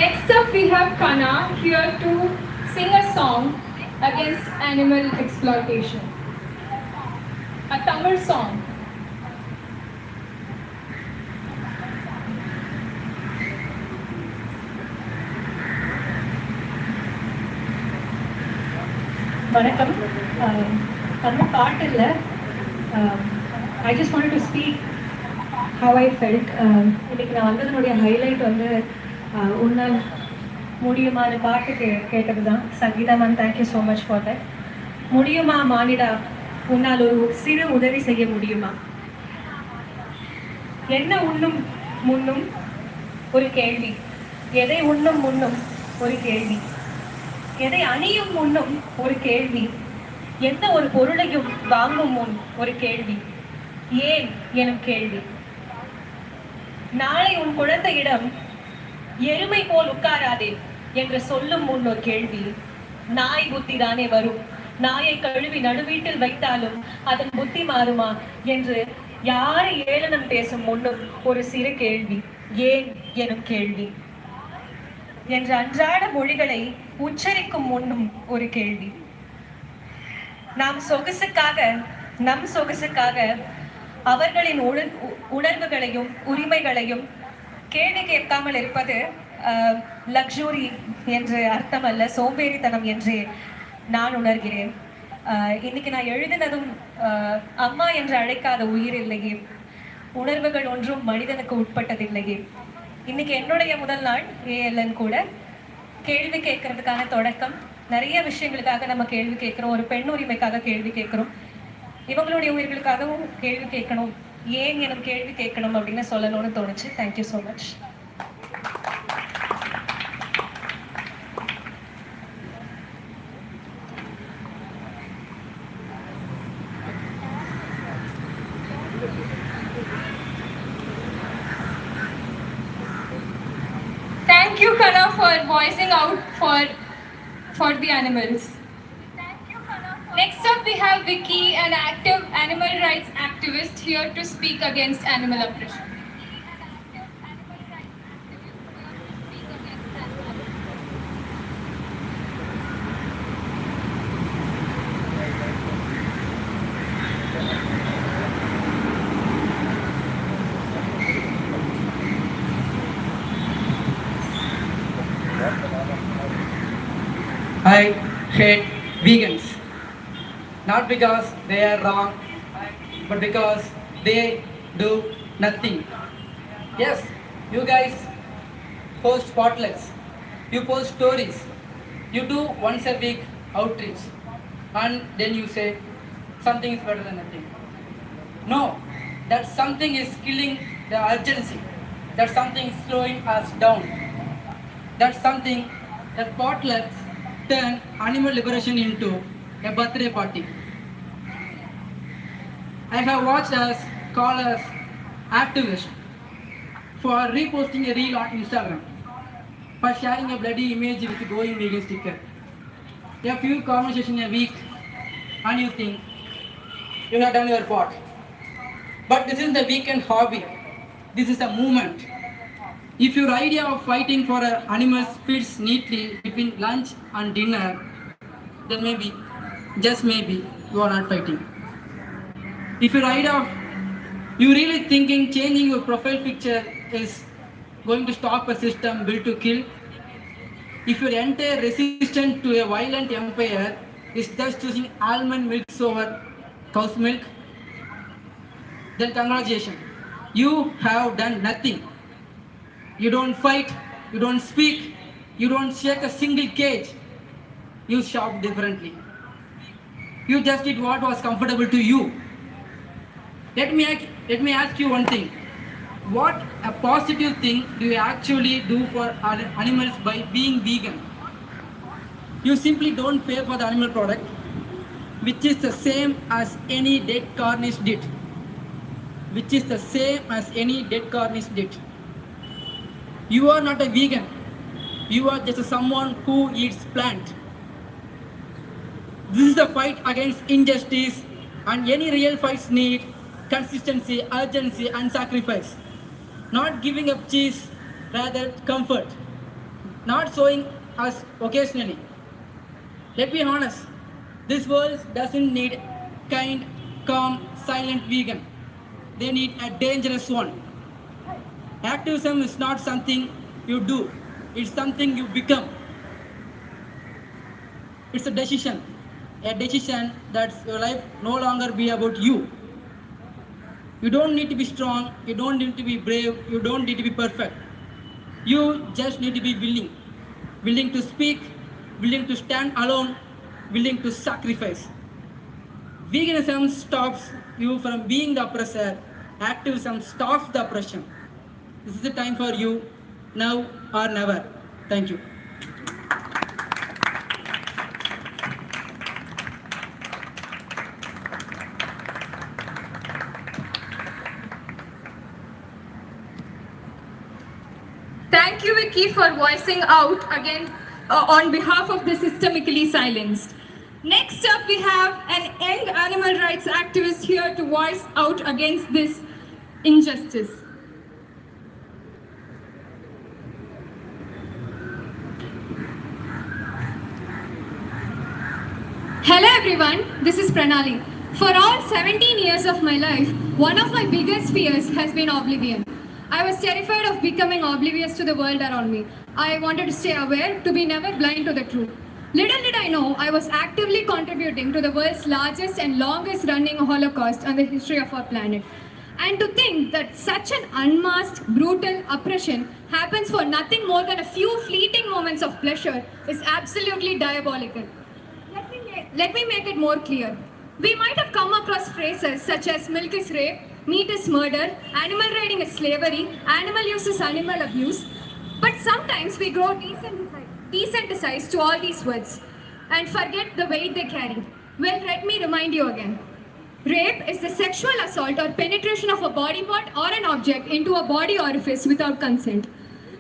Next up, we have Kana here to sing a song against animal exploitation. A Tamil song. வணக்கம் தமிழ் பாட்டு இல்லை I just wanted to speak how I felt இன்னைக்கு நான் வந்ததுனுடைய highlight வந்து உன்னால் முடியுமான பாட்டு கேட்டது தான் Sangeetha ma'am thank you so much for that. முடியுமா மானிடா உன்னால் ஒரு சிறு உதவி செய்ய முடியுமா? என்ன உண்ணும் முன்னும் ஒரு கேள்வி, எதை உண்ணும் முன்னும் ஒரு கேள்வி, எதை அணியும் முன்னும் ஒரு கேள்வி, எந்த ஒரு பொருளையும் வாங்கும் முன் ஒரு கேள்வி, ஏன் எனும் கேள்வி. நாளை உன் குழந்தையிடம் எருமை போல் உட்காராதே என்று சொல்லும் முன் ஒரு கேள்வி, நாய் புத்தி தானே வரும், நாயை கழுவி நடுவீட்டில் வைத்தாலும் அதன் புத்தி மாறுமா என்று யாரை ஏளனம் பேசும் முன்னும் ஒரு சிறு கேள்வி, ஏன் எனும் கேள்வி என்ற அன்றாட மொழிகளை உச்சரிக்கும் முன்னும் ஒரு கேள்வி. நம் சொகுசுக்காக அவர்களின் உணர்வுகளையும் உரிமைகளையும் கேள்வி கேட்காமல் இருப்பது லக்ஸுரி என்று அர்த்தம் அல்ல, சோம்பேறித்தனம் என்று நான் உணர்கிறேன். இன்னைக்கு நான் எழுதினதும் அம்மா என்று அழைக்காத உயிர் இல்லையே, உணர்வுகள் ஒன்றும் மனிதனுக்கு உட்பட்டதில்லையே. இன்னைக்கு என்னுடைய முதல் நாள் ஏஎல்என் கூட கேள்வி கேட்கறதுக்கான தொடக்கம். நிறைய விஷயங்களுக்காக நம்ம கேள்வி கேட்குறோம், ஒரு பெண் உரிமைக்காக கேள்வி கேட்குறோம், இவங்களுடைய உயிர்களுக்காகவும் கேள்வி கேட்கணும், ஏன் எனக்கு கேள்வி கேட்கணும் அப்படின்னு சொல்லணும்னு தோணுச்சு. Thank you so much. Thank you, Kana, for voicing out for the animals. Next up, we have Vicki, an active animal rights activist, here to speak against animal oppression. I hate vegans. Not because they are wrong, but because they do nothing. Yes, you guys post potlucks, you post stories, you do once a week outreach, and then you say something is better than nothing. No, that something is killing the urgency, that something is slowing us down, that something, that potlucks turn animal liberation into a birthday party. I have watched us call us activists for reposting a reel on Instagram, for sharing a bloody image with going vegan sticker. A few conversations a week and you think you have done your part. But this is the weekend hobby. This is a movement. If your idea of fighting for animals fits neatly between lunch and dinner, then maybe, just maybe, you are not fighting. If your idea of you really thinking changing your profile picture is going to stop a system built to kill, if your entire resistance to a violent empire is just choosing almond milk over cow's milk, then congratulations, you have done nothing. You don't fight, you don't speak, you don't shake a single cage. You shop differently. You just did what was comfortable to you. Let me ask you one thing. What a positive thing do you actually do for animals by being vegan? You simply don't pay for the animal product, which is the same as any dead carnish did. Which is the same as any dead carnish did. You are not a vegan. You are just someone who eats plant. This is the fight against injustice, and any real fights need consistency, urgency, and sacrifice. Not giving up cheese, rather comfort. Not showing us occasionally. Let's be honest. This world doesn't need kind, calm, silent vegan. They need a dangerous one. Activism is not something you do, it's something you become. It's a decision that your life no longer be about you. You don't need to be strong, you don't need to be brave, you don't need to be perfect. You just need to be willing to speak, willing to stand alone, willing to sacrifice. Veganism stops you from being the oppressor, activism stops the oppression. This is the time for you, now or never. Thank you. Thank you, Vicki, for voicing out again on behalf of the systemically silenced. Next up, we have an young animal rights activist here to voice out against this injustice. Hello everyone, this is Pranali. For all 17 years of my life, one of my biggest fears has been oblivion. I was terrified of becoming oblivious to the world around me. I wanted to stay aware, to be never blind to the truth. Little did I know, I was actively contributing to the world's largest and longest running Holocaust on the history of our planet. And to think that such an unmasked, brutal oppression happens for nothing more than a few fleeting moments of pleasure is absolutely diabolical. Let me make it more clear. We might have come across phrases such as milk is rape, meat is murder, animal raiding is slavery, animal use is animal abuse, but sometimes we grow desensitized to all these words and forget the weight they carry. Well, let me remind you again. Rape is the sexual assault or penetration of a body part or an object into a body orifice without consent.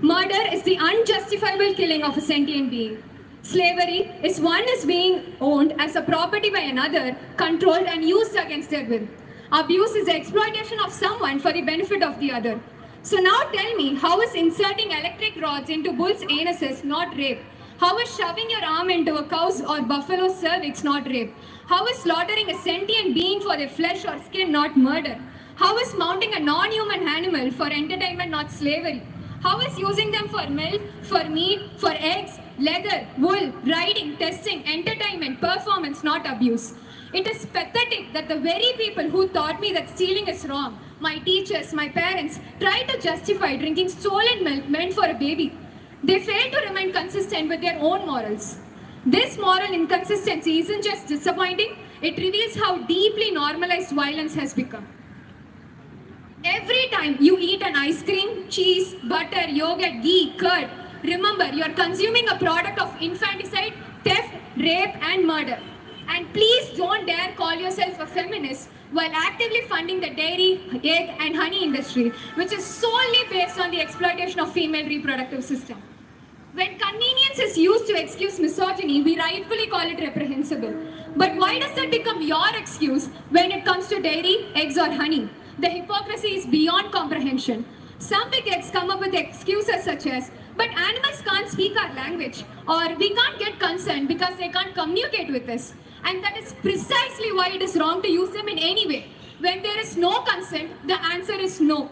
Murder is the unjustifiable killing of a sentient being. Slavery is one is being owned as a property by another, controlled and used against their will. Abuse is the exploitation of someone for the benefit of the other. So now tell me, how is inserting electric rods into bulls' anuses not rape? How is shoving your arm into a cow's or buffalo's cervix not rape? How is slaughtering a sentient being for their flesh or skin not murder? How is mounting a non-human animal for entertainment not slavery? How is using them for milk, for meat, for eggs, leather, wool, riding, testing, entertainment, performance not abuse? It is pathetic that the very people who taught me that stealing is wrong, my teachers, my parents, tried to justify drinking stolen milk meant for a baby. They failed to remain consistent with their own morals. This moral inconsistency isn't just disappointing, it reveals how deeply normalized violence has become. Every time you eat an ice cream, cheese, butter, yogurt, ghee, curd, remember you are consuming a product of infanticide, theft, rape and murder. And please don't dare call yourself a feminist while actively funding the dairy, egg and honey industry, which is solely based on the exploitation of female reproductive system. When convenience is used to excuse misogyny, we rightfully call it reprehensible. But why does that become your excuse when it comes to dairy, eggs or honey? The hypocrisy is beyond comprehension. Some big eggs come up with excuses such as, but animals can't speak our language, or we can't get consent because they can't communicate with us. And that is precisely why it is wrong to use them in any way. When there is no consent, the answer is no.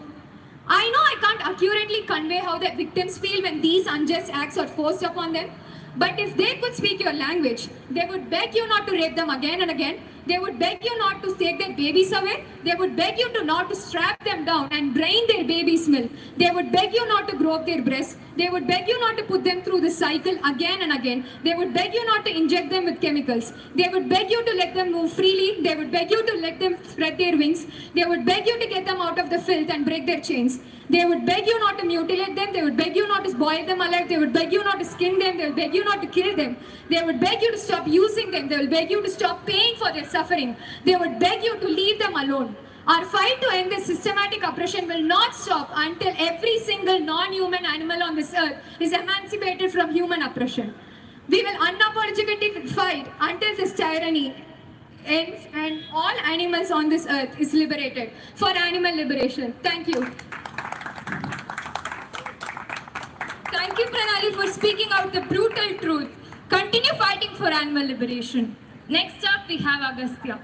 I know I can't accurately convey how the victims feel when these unjust acts are forced upon them, but if they could speak your language, they would beg you not to rape them again and again. They would beg you not to take their babies away. They would beg you to not to strap them down and drain their baby's milk. They would beg you not to grope their breasts. They would beg you not to put them through the cycle again and again. They would beg you not to inject them with chemicals. They would beg you to let them move freely. They would beg you to let them spread their wings. They would beg you to get them out of the filth and break their chains. They would beg you not to mutilate them. They would beg you not to boil them alive. They would beg you not to skin them. They would beg you not to kill them. They would beg you to stop using them. They will beg you to stop paying for their suffering. They would beg you to leave them alone. Our fight to end this systematic oppression will not stop until every single non-human animal on this earth is emancipated from human oppression. We will unapologetically fight until this tyranny ends and all animals on this earth is liberated. For animal liberation. Thank you. Thank you, Pranali, for speaking out the brutal truth. Continue fighting for animal liberation. Next up, we have Augustia.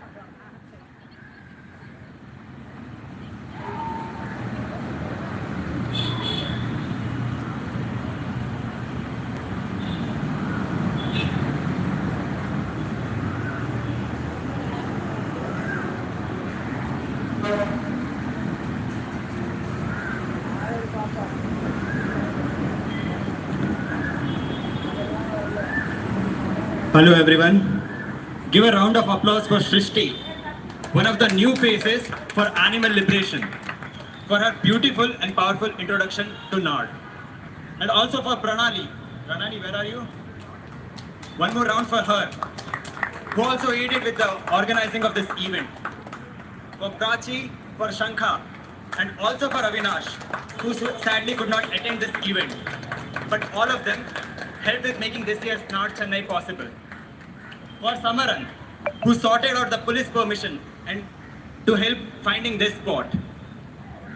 Hello everyone. Give a round of applause for Shrishti, one of the new faces for animal liberation, for her beautiful and powerful introduction to NARD. And also for Pranali. Pranali, where are you? One more round for her, who also aided with the organizing of this event. For Prachi, for Shankha, and also for Avinash, who sadly could not attend this event. But all of them helped with making this year's NARD Chennai possible. For Samaran, who sorted out the police permission and to help finding this spot.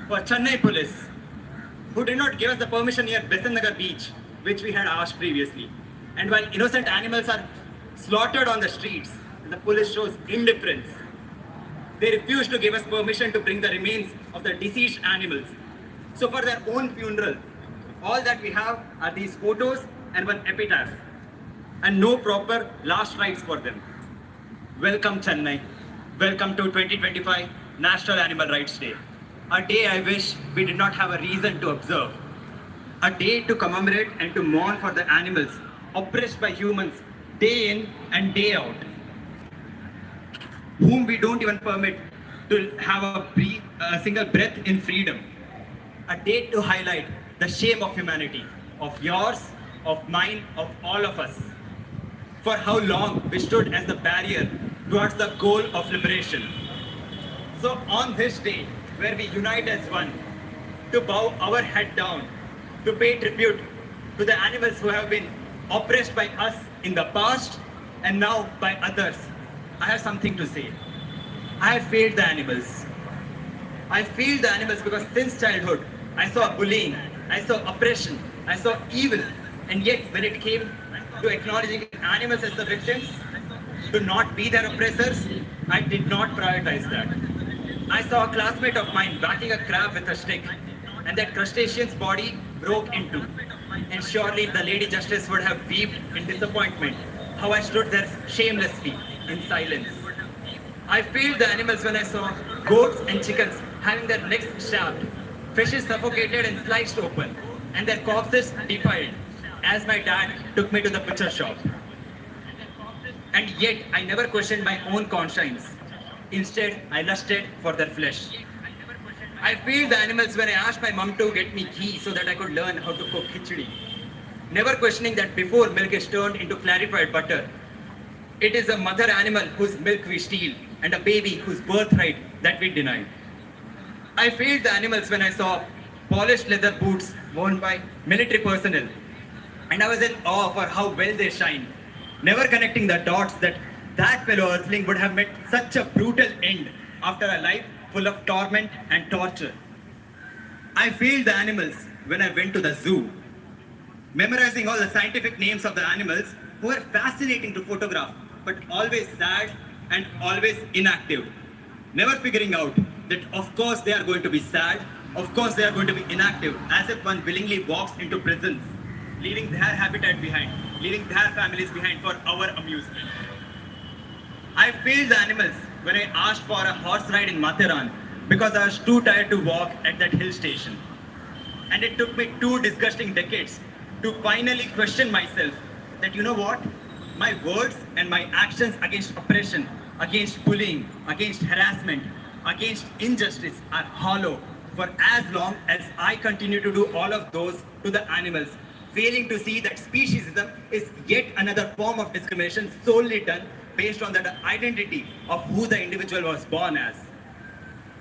For Chennai police, who did not give us the permission near Besant Nagar beach, which we had asked previously. And while innocent animals are slaughtered on the streets, the police shows indifference. they refused to give us permission to bring the remains of the deceased animals. So for their own funeral, all that we have are these photos and one epitaph, and no proper last rites for them. Welcome Chennai. Welcome to 2025 National Animal Rights Day. A day I wish we did not have a reason to observe. A day to commemorate and to mourn for the animals oppressed by humans day in and day out, whom we don't even permit to have a single breath in freedom. A day to highlight the shame of humanity, of yours, of mine, of all of us. For how long we stood as the barrier towards the goal of liberation. So on this day, where we unite as one, to bow our head down, to pay tribute to the animals who have been oppressed by us in the past and now by others, I have something to say. I have failed the animals. I failed the animals because since childhood, I saw bullying, I saw oppression, I saw evil, and yet when it came to acknowledging animals as the victims, to not be their oppressors, I did not prioritize that. I saw a classmate of mine whacking a crab with a stick, and that crustacean's body broke in two. And surely the Lady Justice would have wept in disappointment how I stood there shamelessly in silence. I failed the animals when I saw goats and chickens having their necks stabbed, fishes suffocated and sliced open, and their corpses defiled, as my dad took me to the butcher shop. And yet I never questioned my own conscience. Instead, I lusted for their flesh. I failed the animals when I asked my mom to get me ghee so that I could learn how to cook khichdi. Never questioning that before milk is turned into clarified butter, it is a mother animal whose milk we steal and a baby whose birthright that we deny. I failed the animals when I saw polished leather boots worn by military personnel, and I was in awe for how well they shine, never connecting the dots that fellow earthling would have met such a brutal end after a life full of torment and torture. I failed the animals when I went to the zoo, memorizing all the scientific names of the animals who were fascinating to photograph, but always sad and always inactive. Never figuring out that of course they are going to be sad, of course they are going to be inactive, as if one willingly walks into prisons, leaving their habitat behind, leaving their families behind for our amusement. I failed the animals when I asked for a horse ride in Mathiran because I was too tired to walk at that hill station. And it took me 2 disgusting decades to finally question myself that, you know what, my words and my actions against oppression, against bullying, against harassment, against injustice are hollow for as long as I continue to do all of those to the animals, failing to see that speciesism is yet another form of discrimination solely done based on the identity of who the individual was born as.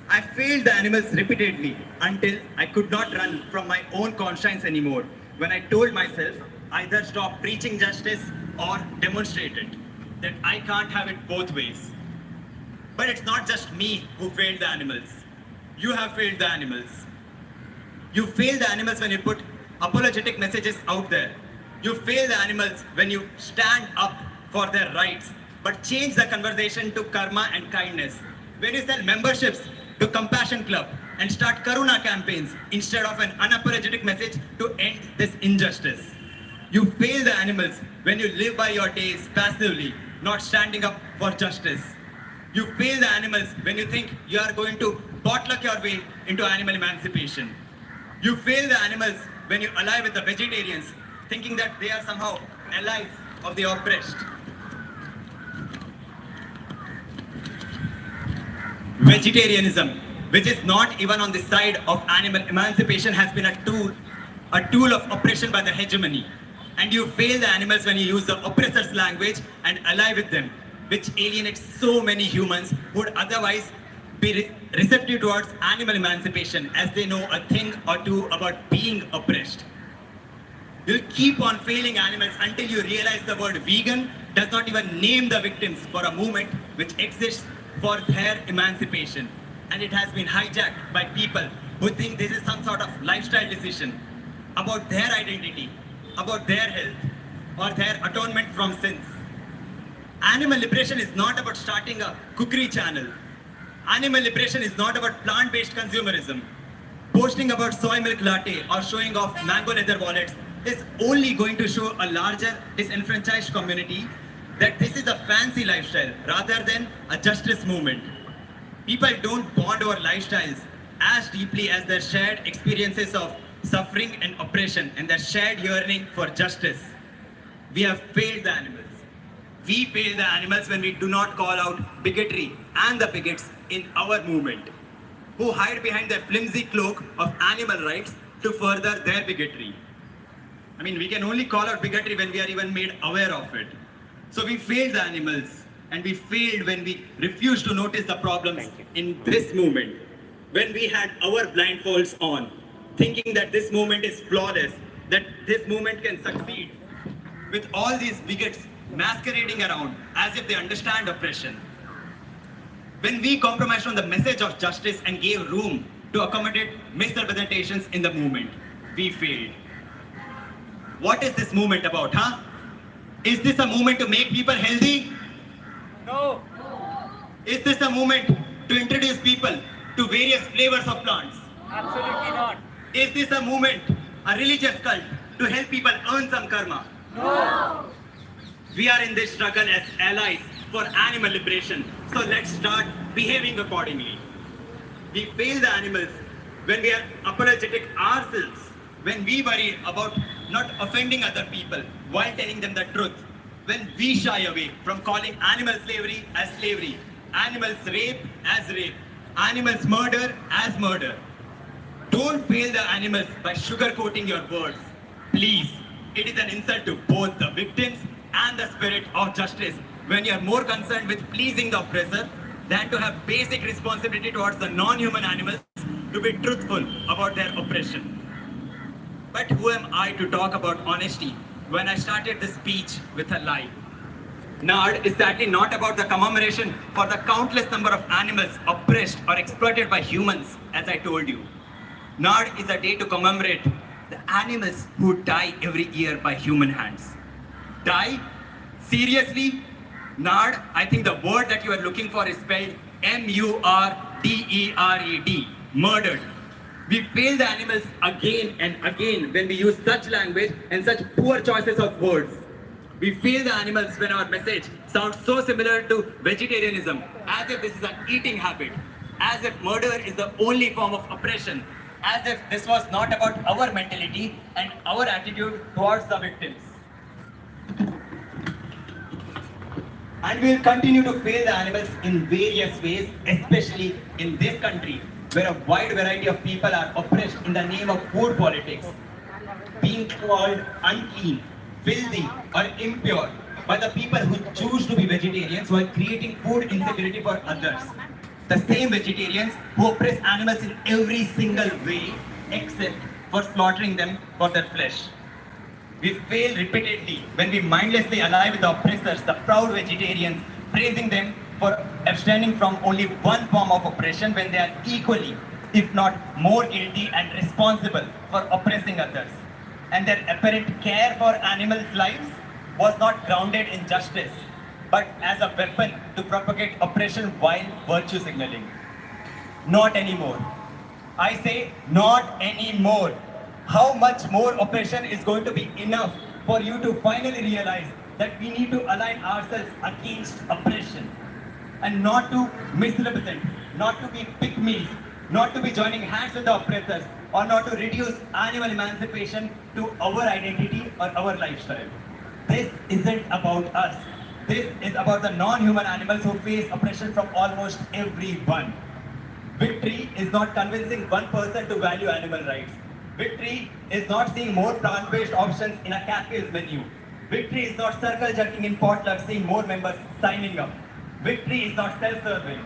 I failed the animals repeatedly until I could not run from my own conscience anymore, when I told myself either stop preaching justice or demonstrate it, that I can't have it both ways. But it's not just me who failed the animals. You have failed the animals. You fail the animals when you put apologetic messages out there. You fail the animals when you stand up for their rights, but change the conversation to karma and kindness. When you sell memberships to Compassion Club and start Karuna campaigns instead of an unapologetic message to end this injustice. You fail the animals when you live by your days passively, not standing up for justice. You fail the animals when you think you are going to potluck your way into animal emancipation. You fail the animals when you ally with the vegetarians, thinking that they are somehow allies of the oppressed. Vegetarianism, which is not even on the side of animal emancipation, has been a tool of oppression by the hegemony. And you fail the animals when you use the oppressor's language and ally with them, which alienates so many humans who would otherwise be receptive towards animal emancipation, as they know a thing or two about being oppressed. You'll keep on failing animals until you realize the word vegan does not even name the victims for a movement which exists for their emancipation. And it has been hijacked by people who think this is some sort of lifestyle decision about their identity, about their health, or their atonement from sins. Animal liberation is not about starting a cookery channel. Animal liberation is not about plant-based consumerism. Boasting about soy milk latte or showing off mango leather wallets is only going to show a larger disenfranchised community that this is a fancy lifestyle rather than a justice movement. People don't bond over lifestyles as deeply as their shared experiences of suffering and oppression and their shared yearning for justice. We have failed the animals. We fail the animals when we do not call out bigotry and the bigots in our movement, who hide behind their flimsy cloak of animal rights to further their bigotry. I mean, we can only call out bigotry when we are even made aware of it. So we failed the animals, and we failed when we refused to notice the problems in this movement. When we had our blindfolds on, thinking that this movement is flawless, that this movement can succeed, with all these bigots masquerading around as if they understand oppression. When we compromised on the message of justice and gave room to accommodate misrepresentations in the movement, we failed. What is this movement about, huh? Is this a movement to make people healthy? No. Is this a movement to introduce people to various flavors of plants? Absolutely not. Is this a movement, a religious cult, to help people earn some karma? No. We are in this struggle as allies for animal liberation, so let's start behaving accordingly. We fail the animals when we are apologetic ourselves, when we worry about not offending other people while telling them the truth, when we shy away from calling animal slavery as slavery, animals rape as rape, animals murder as murder. Don't fail the animals by sugarcoating your words. Please, it is an insult to both the victims and the spirit of justice when you are more concerned with pleasing the oppressor than to have basic responsibility towards the non-human animals to be truthful about their oppression. But who am I to talk about honesty when I started this speech with a lie? NARD is sadly not about the commemoration for the countless number of animals oppressed or exploited by humans, as I told you. NARD is a day to commemorate the animals who die every year by human hands. Die? Seriously? NARD, I think the word that you are looking for is spelled M-U-R-D-E-R-E-D, murdered. We fail the animals again and again when we use such language and such poor choices of words. We fail the animals when our message sounds so similar to vegetarianism, as if this is an eating habit, as if murder is the only form of oppression, as if this was not about our mentality and our attitude towards the victims. And we will continue to fail the animals in various ways, especially in this country, where a wide variety of people are oppressed in the name of food politics, being called unclean, filthy, or impure by the people who choose to be vegetarians while creating food insecurity for others. The same vegetarians who oppress animals in every single way except for slaughtering them for their flesh. We fail repeatedly when we mindlessly ally with the oppressors, the proud vegetarians, praising them for abstaining from only one form of oppression when they are equally, if not more guilty and responsible for oppressing others. And their apparent care for animals' lives was not grounded in justice, but as a weapon to propagate oppression while virtue signaling. Not anymore. I say not anymore. How much more oppression is going to be enough for you to finally realize that we need to align ourselves against oppression and not to misrepresent, not to be pygmies, not to be joining hands with the oppressors, or not to reduce animal emancipation to our identity or our lifestyle. This isn't about us. This is about the non-human animals who face oppression from almost everyone. Victory is not convincing one person to value animal rights. Victory is not seeing more plant-based options in a cafe's menu. Victory is not circle jerking in potlucks, seeing more members signing up. Victory is not self-serving.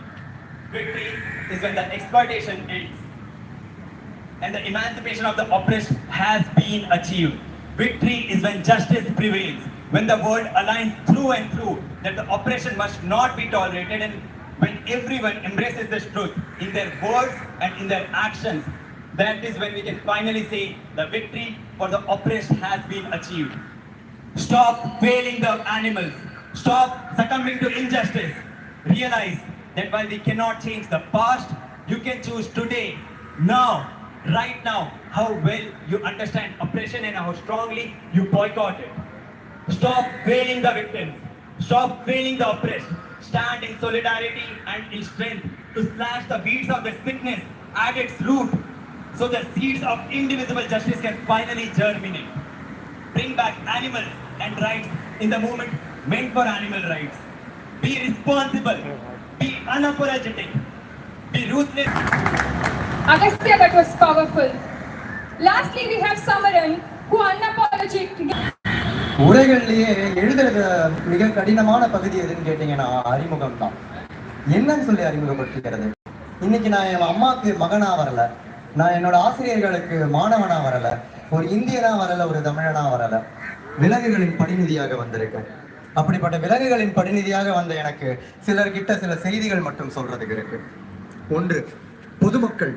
Victory is when the exploitation ends and the emancipation of the oppressed has been achieved. Victory is when justice prevails, when the world aligns through and through that the oppression must not be tolerated, and when everyone embraces this truth in their words and in their actions. That is when we can finally say the victory for the oppressed has been achieved. Stop failing the animals. Stop succumbing to injustice. Realize that while we cannot change the past, you can choose today, now, right now, how well you understand oppression and how strongly you boycott it. Stop failing the victims. Stop failing the oppressed. Stand in solidarity and in strength to slash the weeds of the sickness at its root, so the seeds of indivisible justice can finally germinate. Bring back animals and rights in the movement meant for animal rights. Be responsible. Be unapologetic. Be ruthless. Augustia, that was powerful. Lastly, we have Samaran, who unapologetic. உரைகள்லயே எழுதுறது மிக கடினமான பகுதி எதுன்னு கேட்டீங்கன்னா அறிமுகம் தான். என்னன்னு சொல்லி அறிமுகப்படுத்திக்கிறது. இன்னைக்கு நான் என் அம்மாவுக்கு மகனா வரல, நான் என்னோட ஆசிரியர்களுக்கு மாணவனா வரல, ஒரு இந்தியனா வரல, ஒரு தமிழனா வரல, விலங்குகளின் படிநிதியாக வந்திருக்கேன். அப்படிப்பட்ட விலங்குகளின் படிநிதியாக வந்த எனக்கு சிலர்கிட்ட சில செய்திகள் மட்டும் சொல்றதுக்கு இருக்கு. ஒன்று, பொதுமக்கள்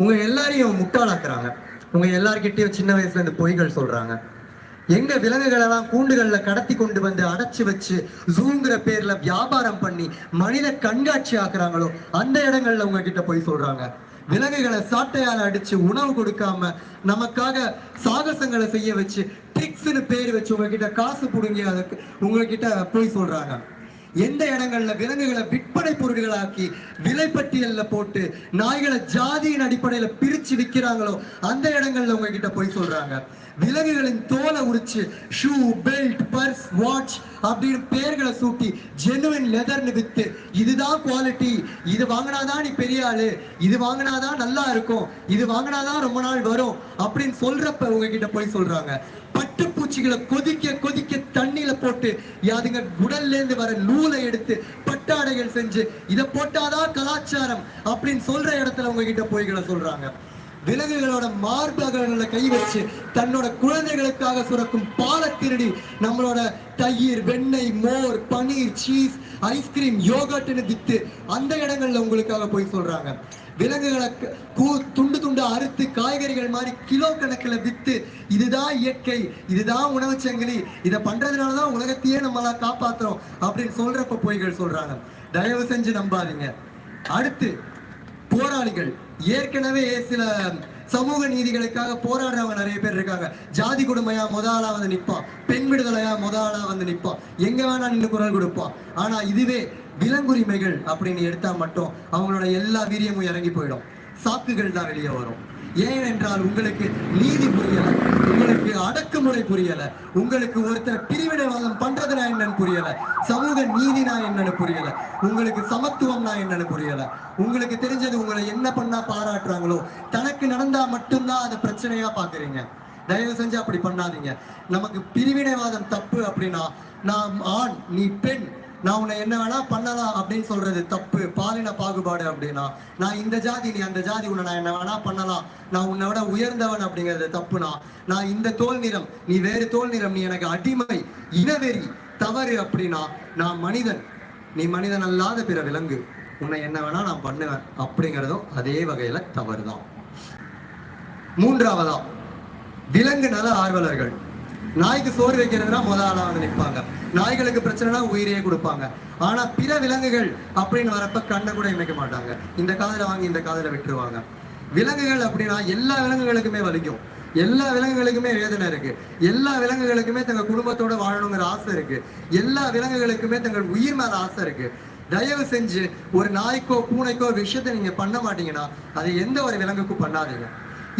உங்க எல்லாரையும் முட்டாளாக்குறாங்க. உங்க எல்லார்கிட்டையும் சின்ன வயசுல இருந்து பொய்கள் சொல்றாங்க. எங்க விலங்குகளெல்லாம் கூண்டுகள்ல கடத்தி கொண்டு வந்து அடைச்சு வச்சு ஜூங்கிற பேர்ல வியாபாரம் பண்ணி மனித கண்காட்சி ஆக்குறாங்களோ அந்த இடங்கள்ல உங்ககிட்ட போய் சொல்றாங்க. விலங்குகளை சாட்டையால அடிச்சு உணவு கொடுக்காம நமக்காக சாகசங்களை செய்ய வச்சு ட்ரிக்ஸ்னு பேர் வச்சு உங்ககிட்ட காசு புடுங்கி அதுக்கு உங்ககிட்ட போய் சொல்றாங்க. எந்த இடங்கள்ல விலங்குகளை விற்பனை பொருட்களாக்கி விலைப்பட்டியல்ல போட்டு நாய்களை ஜாதியின் அடிப்படையில பிரிச்சு விற்கிறாங்களோ அந்த இடங்கள்ல உங்ககிட்ட போய் சொல்றாங்க. விலங்குகளின் தோலை உரிச்சு ஷூ, பெல்ட், பர்ஸ், வாட்ச் அப்படின்னு பேர்களை சூட்டி ஜெனுவின் லெதர்னு வித்து இதுதான் குவாலிட்டி, இது வாங்கினாதான் நீ பெரிய ஆளு, இது வாங்கினாதான் நல்லா இருக்கும், இது வாங்கினாதான் ரொம்ப நாள் வரும் அப்படின்னு சொல்றப்ப உங்ககிட்ட போய் சொல்றாங்க. பட்டுப்பூச்சிகளை கொதிக்க கொதிக்க தண்ணியில போட்டு அதுங்க உடல்ல இருந்து வர நூலை எடுத்து பட்டாடைகள் செஞ்சு இதை போட்டாதான் கலாச்சாரம் அப்படின்னு சொல்ற இடத்துல உங்ககிட்ட போய்களை சொல்றாங்க. விலங்குகளோட மார்பகங்களை கை வச்சு தன்னோட குழந்தைகளுக்காக சுரக்கும் பாலை திருடி நம்மளோட தயிர், வெண்ணெய், மோர், பனீர், சீஸ், ஐஸ்கிரீம், யோகர்ட்னு வித்து அந்த இடங்கள்ல உங்களுக்காக போய் சொல்றாங்க. விலங்குகளை துண்டு துண்டு அறுத்து காய்கறிகள் மாதிரி கிலோ கணக்கில் வித்து இதுதான் இயற்கை, இதுதான் உணவு சங்கிலி, இதை பண்றதுனாலதான் உலகத்தையே நம்மளா காப்பாத்துறோம் அப்படின்னு சொல்றப்ப பொய்கள் சொல்றாங்க. தயவு செஞ்சு நம்பாதீங்க. அடுத்து, போராளிகள் ஏற்கனவே சில சமூக நீதிகளுக்காக போராடுறவங்க நிறைய பேர் இருக்காங்க. ஜாதி கொடுமையா முதலா வந்து நிற்பான், பெண் விடுதலையா முதலா வந்து நிற்பான், எங்க வேணா நின்று குரல் கொடுப்பான். ஆனா இதுவே விலங்குரிமைகள் அப்படின்னு எடுத்தா மட்டும் அவங்களோட எல்லா வீரியமும் இறங்கி போயிடும். சாக்குகள் தான் வெளியே வரும். ஏனென்றால் உங்களுக்கு நீதி புரியல, உங்களுக்கு அடக்குமுறை புரியல, உங்களுக்கு ஒருத்தர் பிரிவினைவாதம் பண்றதுனா என்னன்னு புரியல, சமூக நீதினா என்னன்னு புரியல, உங்களுக்கு சமத்துவம்னா என்னன்னு புரியல. உங்களுக்கு தெரிஞ்சது உங்களை என்ன பண்ணா பாராட்டுறாங்களோ, தனக்கு நடந்தா மட்டும்தான் அதை பிரச்சனையா பாக்குறீங்க. தயவு செஞ்சு அப்படி பண்ணாதீங்க. நமக்கு பிரிவினைவாதம் தப்பு அப்படின்னா, நான் ஆண் நீ பெண், நான் உன்னை என்ன வேணா பண்ணலாம் அப்படின்னு சொல்றது தப்பு. பாலின பாகுபாடு அப்படின்னா, நான் இந்த ஜாதி நீ அந்த ஜாதி, உன்னை நான் என்ன வேணா பண்ணலாம், நான் உன்னை விட உயர்ந்தவன் அப்படிங்கிறது தப்புனா, நான் இந்த தோல் நிறம் நீ வேறு தோல் நிறம், நீ எனக்கு அடிமை, இனவெறி தவறு அப்படின்னா, நான் மனிதன் நீ மனிதன் அல்லாத பிற விலங்கு, உன்னை என்ன வேணா நான் பண்ணுவேன் அப்படிங்கிறதும் அதே வகையில தவறுதான். மூன்றாவதா, விலங்கு நல ஆர்வலர்கள். நாய்க்கு சோறு வைக்கிறதுனா முதல்ல வந்து நிற்பாங்க, நாய்களுக்கு பிரச்சனைனா உயிரையே கொடுப்பாங்க. ஆனா பிற விலங்குகள் அப்படின்னு வரப்ப கண்ணை கூட இமைக்க மாட்டாங்க, இந்த காதுல வாங்கி இந்த காதுல விட்டுருவாங்க. விலங்குகள் அப்படின்னா எல்லா விலங்குகளுக்குமே வலிக்கும், எல்லா விலங்குகளுக்குமே வேதனை இருக்கு, எல்லா விலங்குகளுக்குமே தங்கள் குடும்பத்தோட வாழணுங்கிற ஆசை இருக்கு, எல்லா விலங்குகளுக்குமே தங்கள் உயிர் மேல ஆசை இருக்கு. தயவு செஞ்சு ஒரு நாய்க்கோ பூனைக்கோ ஒரு விஷயத்தை நீங்க பண்ண மாட்டீங்கன்னா அதை எந்த ஒரு விலங்குக்கும் பண்ணாதீங்க.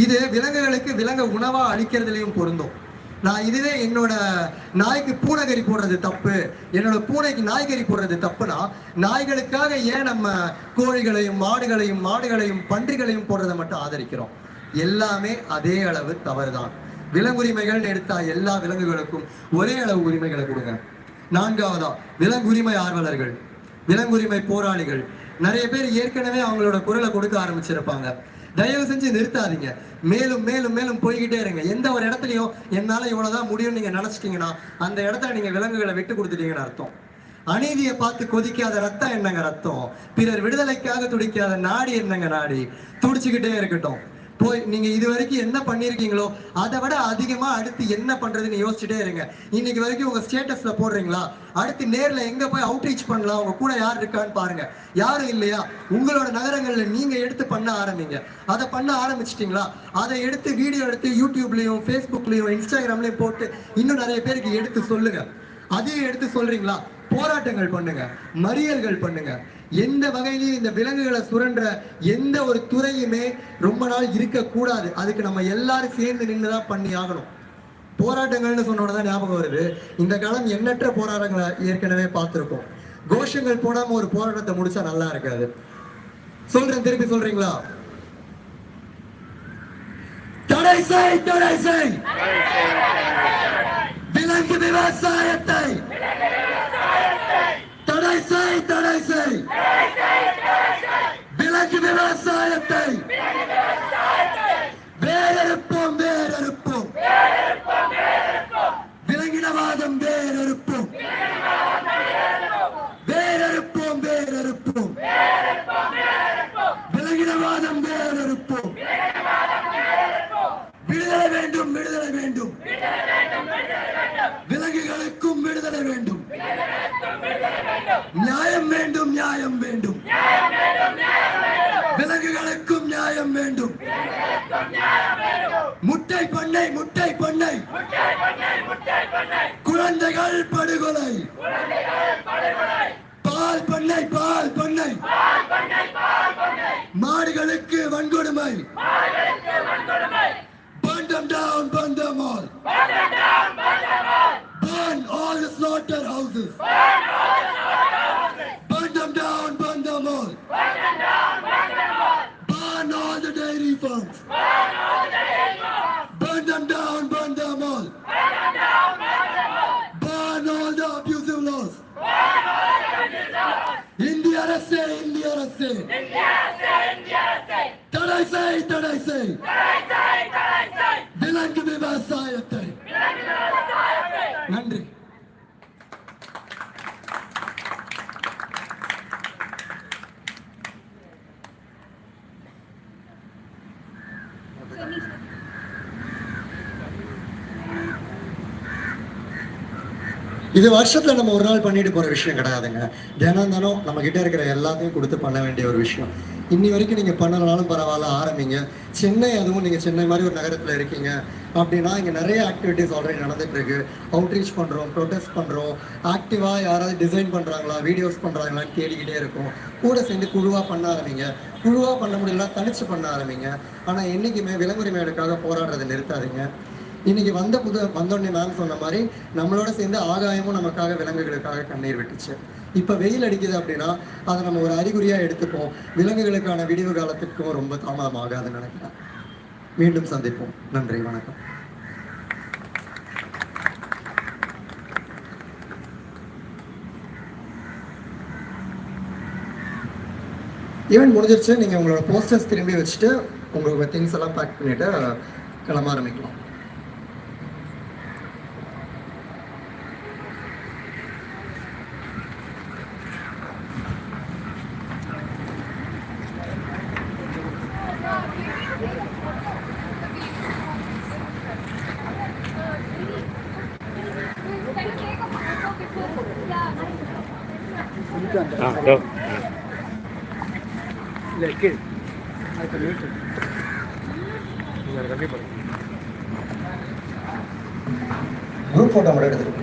இது விலங்குகளுக்கு விலங்கு உணவா அளிக்கிறதுலயும் பொருந்தும். நான் இதுவே என்னோட நாய்க்கு பூனைக்கறி போடுறது தப்பு, என்னோட பூனைக்கு நாய்கறி போடுறது தப்புனா, நாய்களுக்காக ஏன் நம்ம கோழிகளையும் மாடுகளையும் பன்றிகளையும் போடுறதை மட்டும் ஆதரிக்கிறோம்? எல்லாமே அதே அளவு தவறுதான். விலங்குரிமைகள் எடுத்தா எல்லா விலங்குகளுக்கும் ஒரே அளவு உரிமைகளை கொடுங்க. நான்காவதா, விலங்குரிமை ஆர்வலர்கள், விலங்குரிமை போராளிகள். நிறைய பேர் ஏற்கனவே அவங்களோட குரலை கொடுக்க ஆரம்பிச்சிருப்பாங்க. தயவு செஞ்சு நிறுத்தாதீங்க, மேலும் மேலும் மேலும் போய்கிட்டே இருங்க. எந்த ஒரு இடத்துலையும் என்னால இவ்வளவுதான் முடியும் நீங்க நினைச்சிட்டீங்கன்னா அந்த இடத்துல நீங்க விலங்குகளை விட்டு கொடுத்துட்டீங்கன்னு அர்த்தம். அநீதியை பார்த்து கொதிக்காத ரத்தம் என்னங்க ரத்தம்? பிறர் விடுதலைக்காக துடிக்காத நாடி என்னங்க நாடி? துடிச்சுக்கிட்டே இருக்கட்டும். போய் நீங்க இது வரைக்கும் என்ன பண்ணிருக்கீங்களோ அதை விட அதிகமா அடுத்து என்ன பண்றதுன்னு யோசிச்சுட்டே இருங்க. இன்னைக்கு வரைக்கும் உங்க ஸ்டேட்டஸ்ல போடுறீங்களா, அடுத்து நேர்ல எங்க போய் அவுட்ரீச் பண்ணலாம், உங்க கூட யார் இருக்கான்னு பாருங்க. யாரும் இல்லையா, உங்களோட நகரங்கள்ல நீங்க எடுத்து பண்ண ஆரம்பிங்க. அதை பண்ண ஆரம்பிச்சிட்டீங்களா, அதை எடுத்து வீடியோ எடுத்து யூடியூப்லயும் ஃபேஸ்புக்லயும் இன்ஸ்டாகிராம்லயும் போட்டு இன்னும் நிறைய பேருக்கு எடுத்து சொல்லுங்க. அதையும் எடுத்து சொல்றீங்களா, போராட்டங்கள் பண்ணுங்க, மறியல்கள் பண்ணுங்க. எந்த வகையிலையும் இந்த விலங்குகளை சுரண்ட எந்த ஒரு துறையுமே ரொம்ப நாள் இருக்க கூடாது. அதுக்கு நம்ம எல்லாரும் சேர்ந்து நின்றுதான் பண்ணி ஆகணும். போராட்டங்கள்னு சொன்னோன்னதான் ஞாபகம் வருது, இந்த காலம் எண்ணற்ற போராட்டங்களை ஏற்கனவே பார்த்திருக்கோம். கோஷங்கள் போடாம ஒரு போராட்டத்தை முடிச்சா நல்லா இருக்காது. சொல்றேன், திருப்பி சொல்றீங்களா? தடை செய், தடை செய் விலங்கு விவசாயத்தை, தடை செய், தடை செய் விலங்கு விவசாயத்தை, வேறறுப்போம், வேறறுப்போம் விலங்கினவாதம், வேறறுப்போம், வேறறுப்போம், வேறறுப்போம் விலங்கினவாதம், வேறறுப்போம். விடுதலை வேண்டும், விடுதலை வேண்டும், விலங்குகளுக்கும் விடுதலை வேண்டும், நியாயம் வேண்டும், நியாயம் வேண்டும், விலங்குகளுக்கும் நியாயம் வேண்டும். முட்டை பண்ணை, முட்டை பண்ணை, குழந்தைகள் படுகொலை, பால் பண்ணை, பால் பண்ணை, மாடுகளுக்கு வன்கொடுமை. Burn them down, burn them all. Burn all the slaughterhouses. Burn them down, burn them all. Burn all the dairy farms. Burn them down, burn them all. Burn all the abusive laws. India அரசே, India அரசே, தடை செய், தடை செய் விலங்கு விவசாயத்தை. நன்றி. இது வருஷத்துல நம்ம ஒரு நாள் பண்ணிட்டு போற விஷயம் கிடையாதுங்க. தினம் தினம் நம்ம கிட்ட இருக்கிற எல்லாத்தையும் கொடுத்து பண்ண வேண்டிய ஒரு விஷயம். இன்னி வரைக்கும் நீங்க பண்ணலனாலும் பரவாயில்ல, ஆரம்பிங்க. சென்னை, அதுவும் நீங்க சென்னை மாதிரி ஒரு நகரத்துல இருக்கீங்க அப்படின்னா இங்க நிறைய ஆக்டிவிட்டிஸ் ஆல்ரெடி நடந்துட்டு இருக்கு. அவுட்ரீச் பண்றோம், ப்ரொடெஸ்ட் பண்றோம், ஆக்டிவா யாராவது டிசைன் பண்றாங்களா, வீடியோஸ் பண்றாங்களான்னு தேடிக்கிட்டே இருக்கும். கூட சேர்ந்து குழுவா பண்ண ஆரம்பிங்க. குழுவா பண்ண முடியல, தனிச்சு பண்ண ஆரம்பிங்க. ஆனா என்னைக்குமே விலங்குரிமைகளுக்காக போராடுறதை நிறுத்தாதீங்க. இன்னைக்கு வந்தோடனே மேம் சொன்ன மாதிரி நம்மளோட சேர்ந்து ஆகாயமும் நமக்காக விலங்குகளுக்காக கண்ணீர் விட்டுச்சு. இப்ப வெயில் அடிக்குது அப்படின்னா அதை நம்ம ஒரு அறிகுறியா எடுத்துப்போம். விலங்குகளுக்கான விடிவு காலத்திற்கும் ரொம்ப தாமதம் ஆகாதுன்னு நினைக்கிறேன். மீண்டும் சந்திப்போம். நன்றி, வணக்கம். ஈவென்ட் முடிஞ்சிருச்சு. நீங்க உங்களோட போஸ்டர்ஸ் திரும்பி வச்சுட்டு உங்களோட திங்ஸ் எல்லாம் பேக் பண்ணிட்டு கிளம்ப ஆரம்பிக்கலாம். குரூப் போட்டோ மட்டும் எடுத்துருக்கு.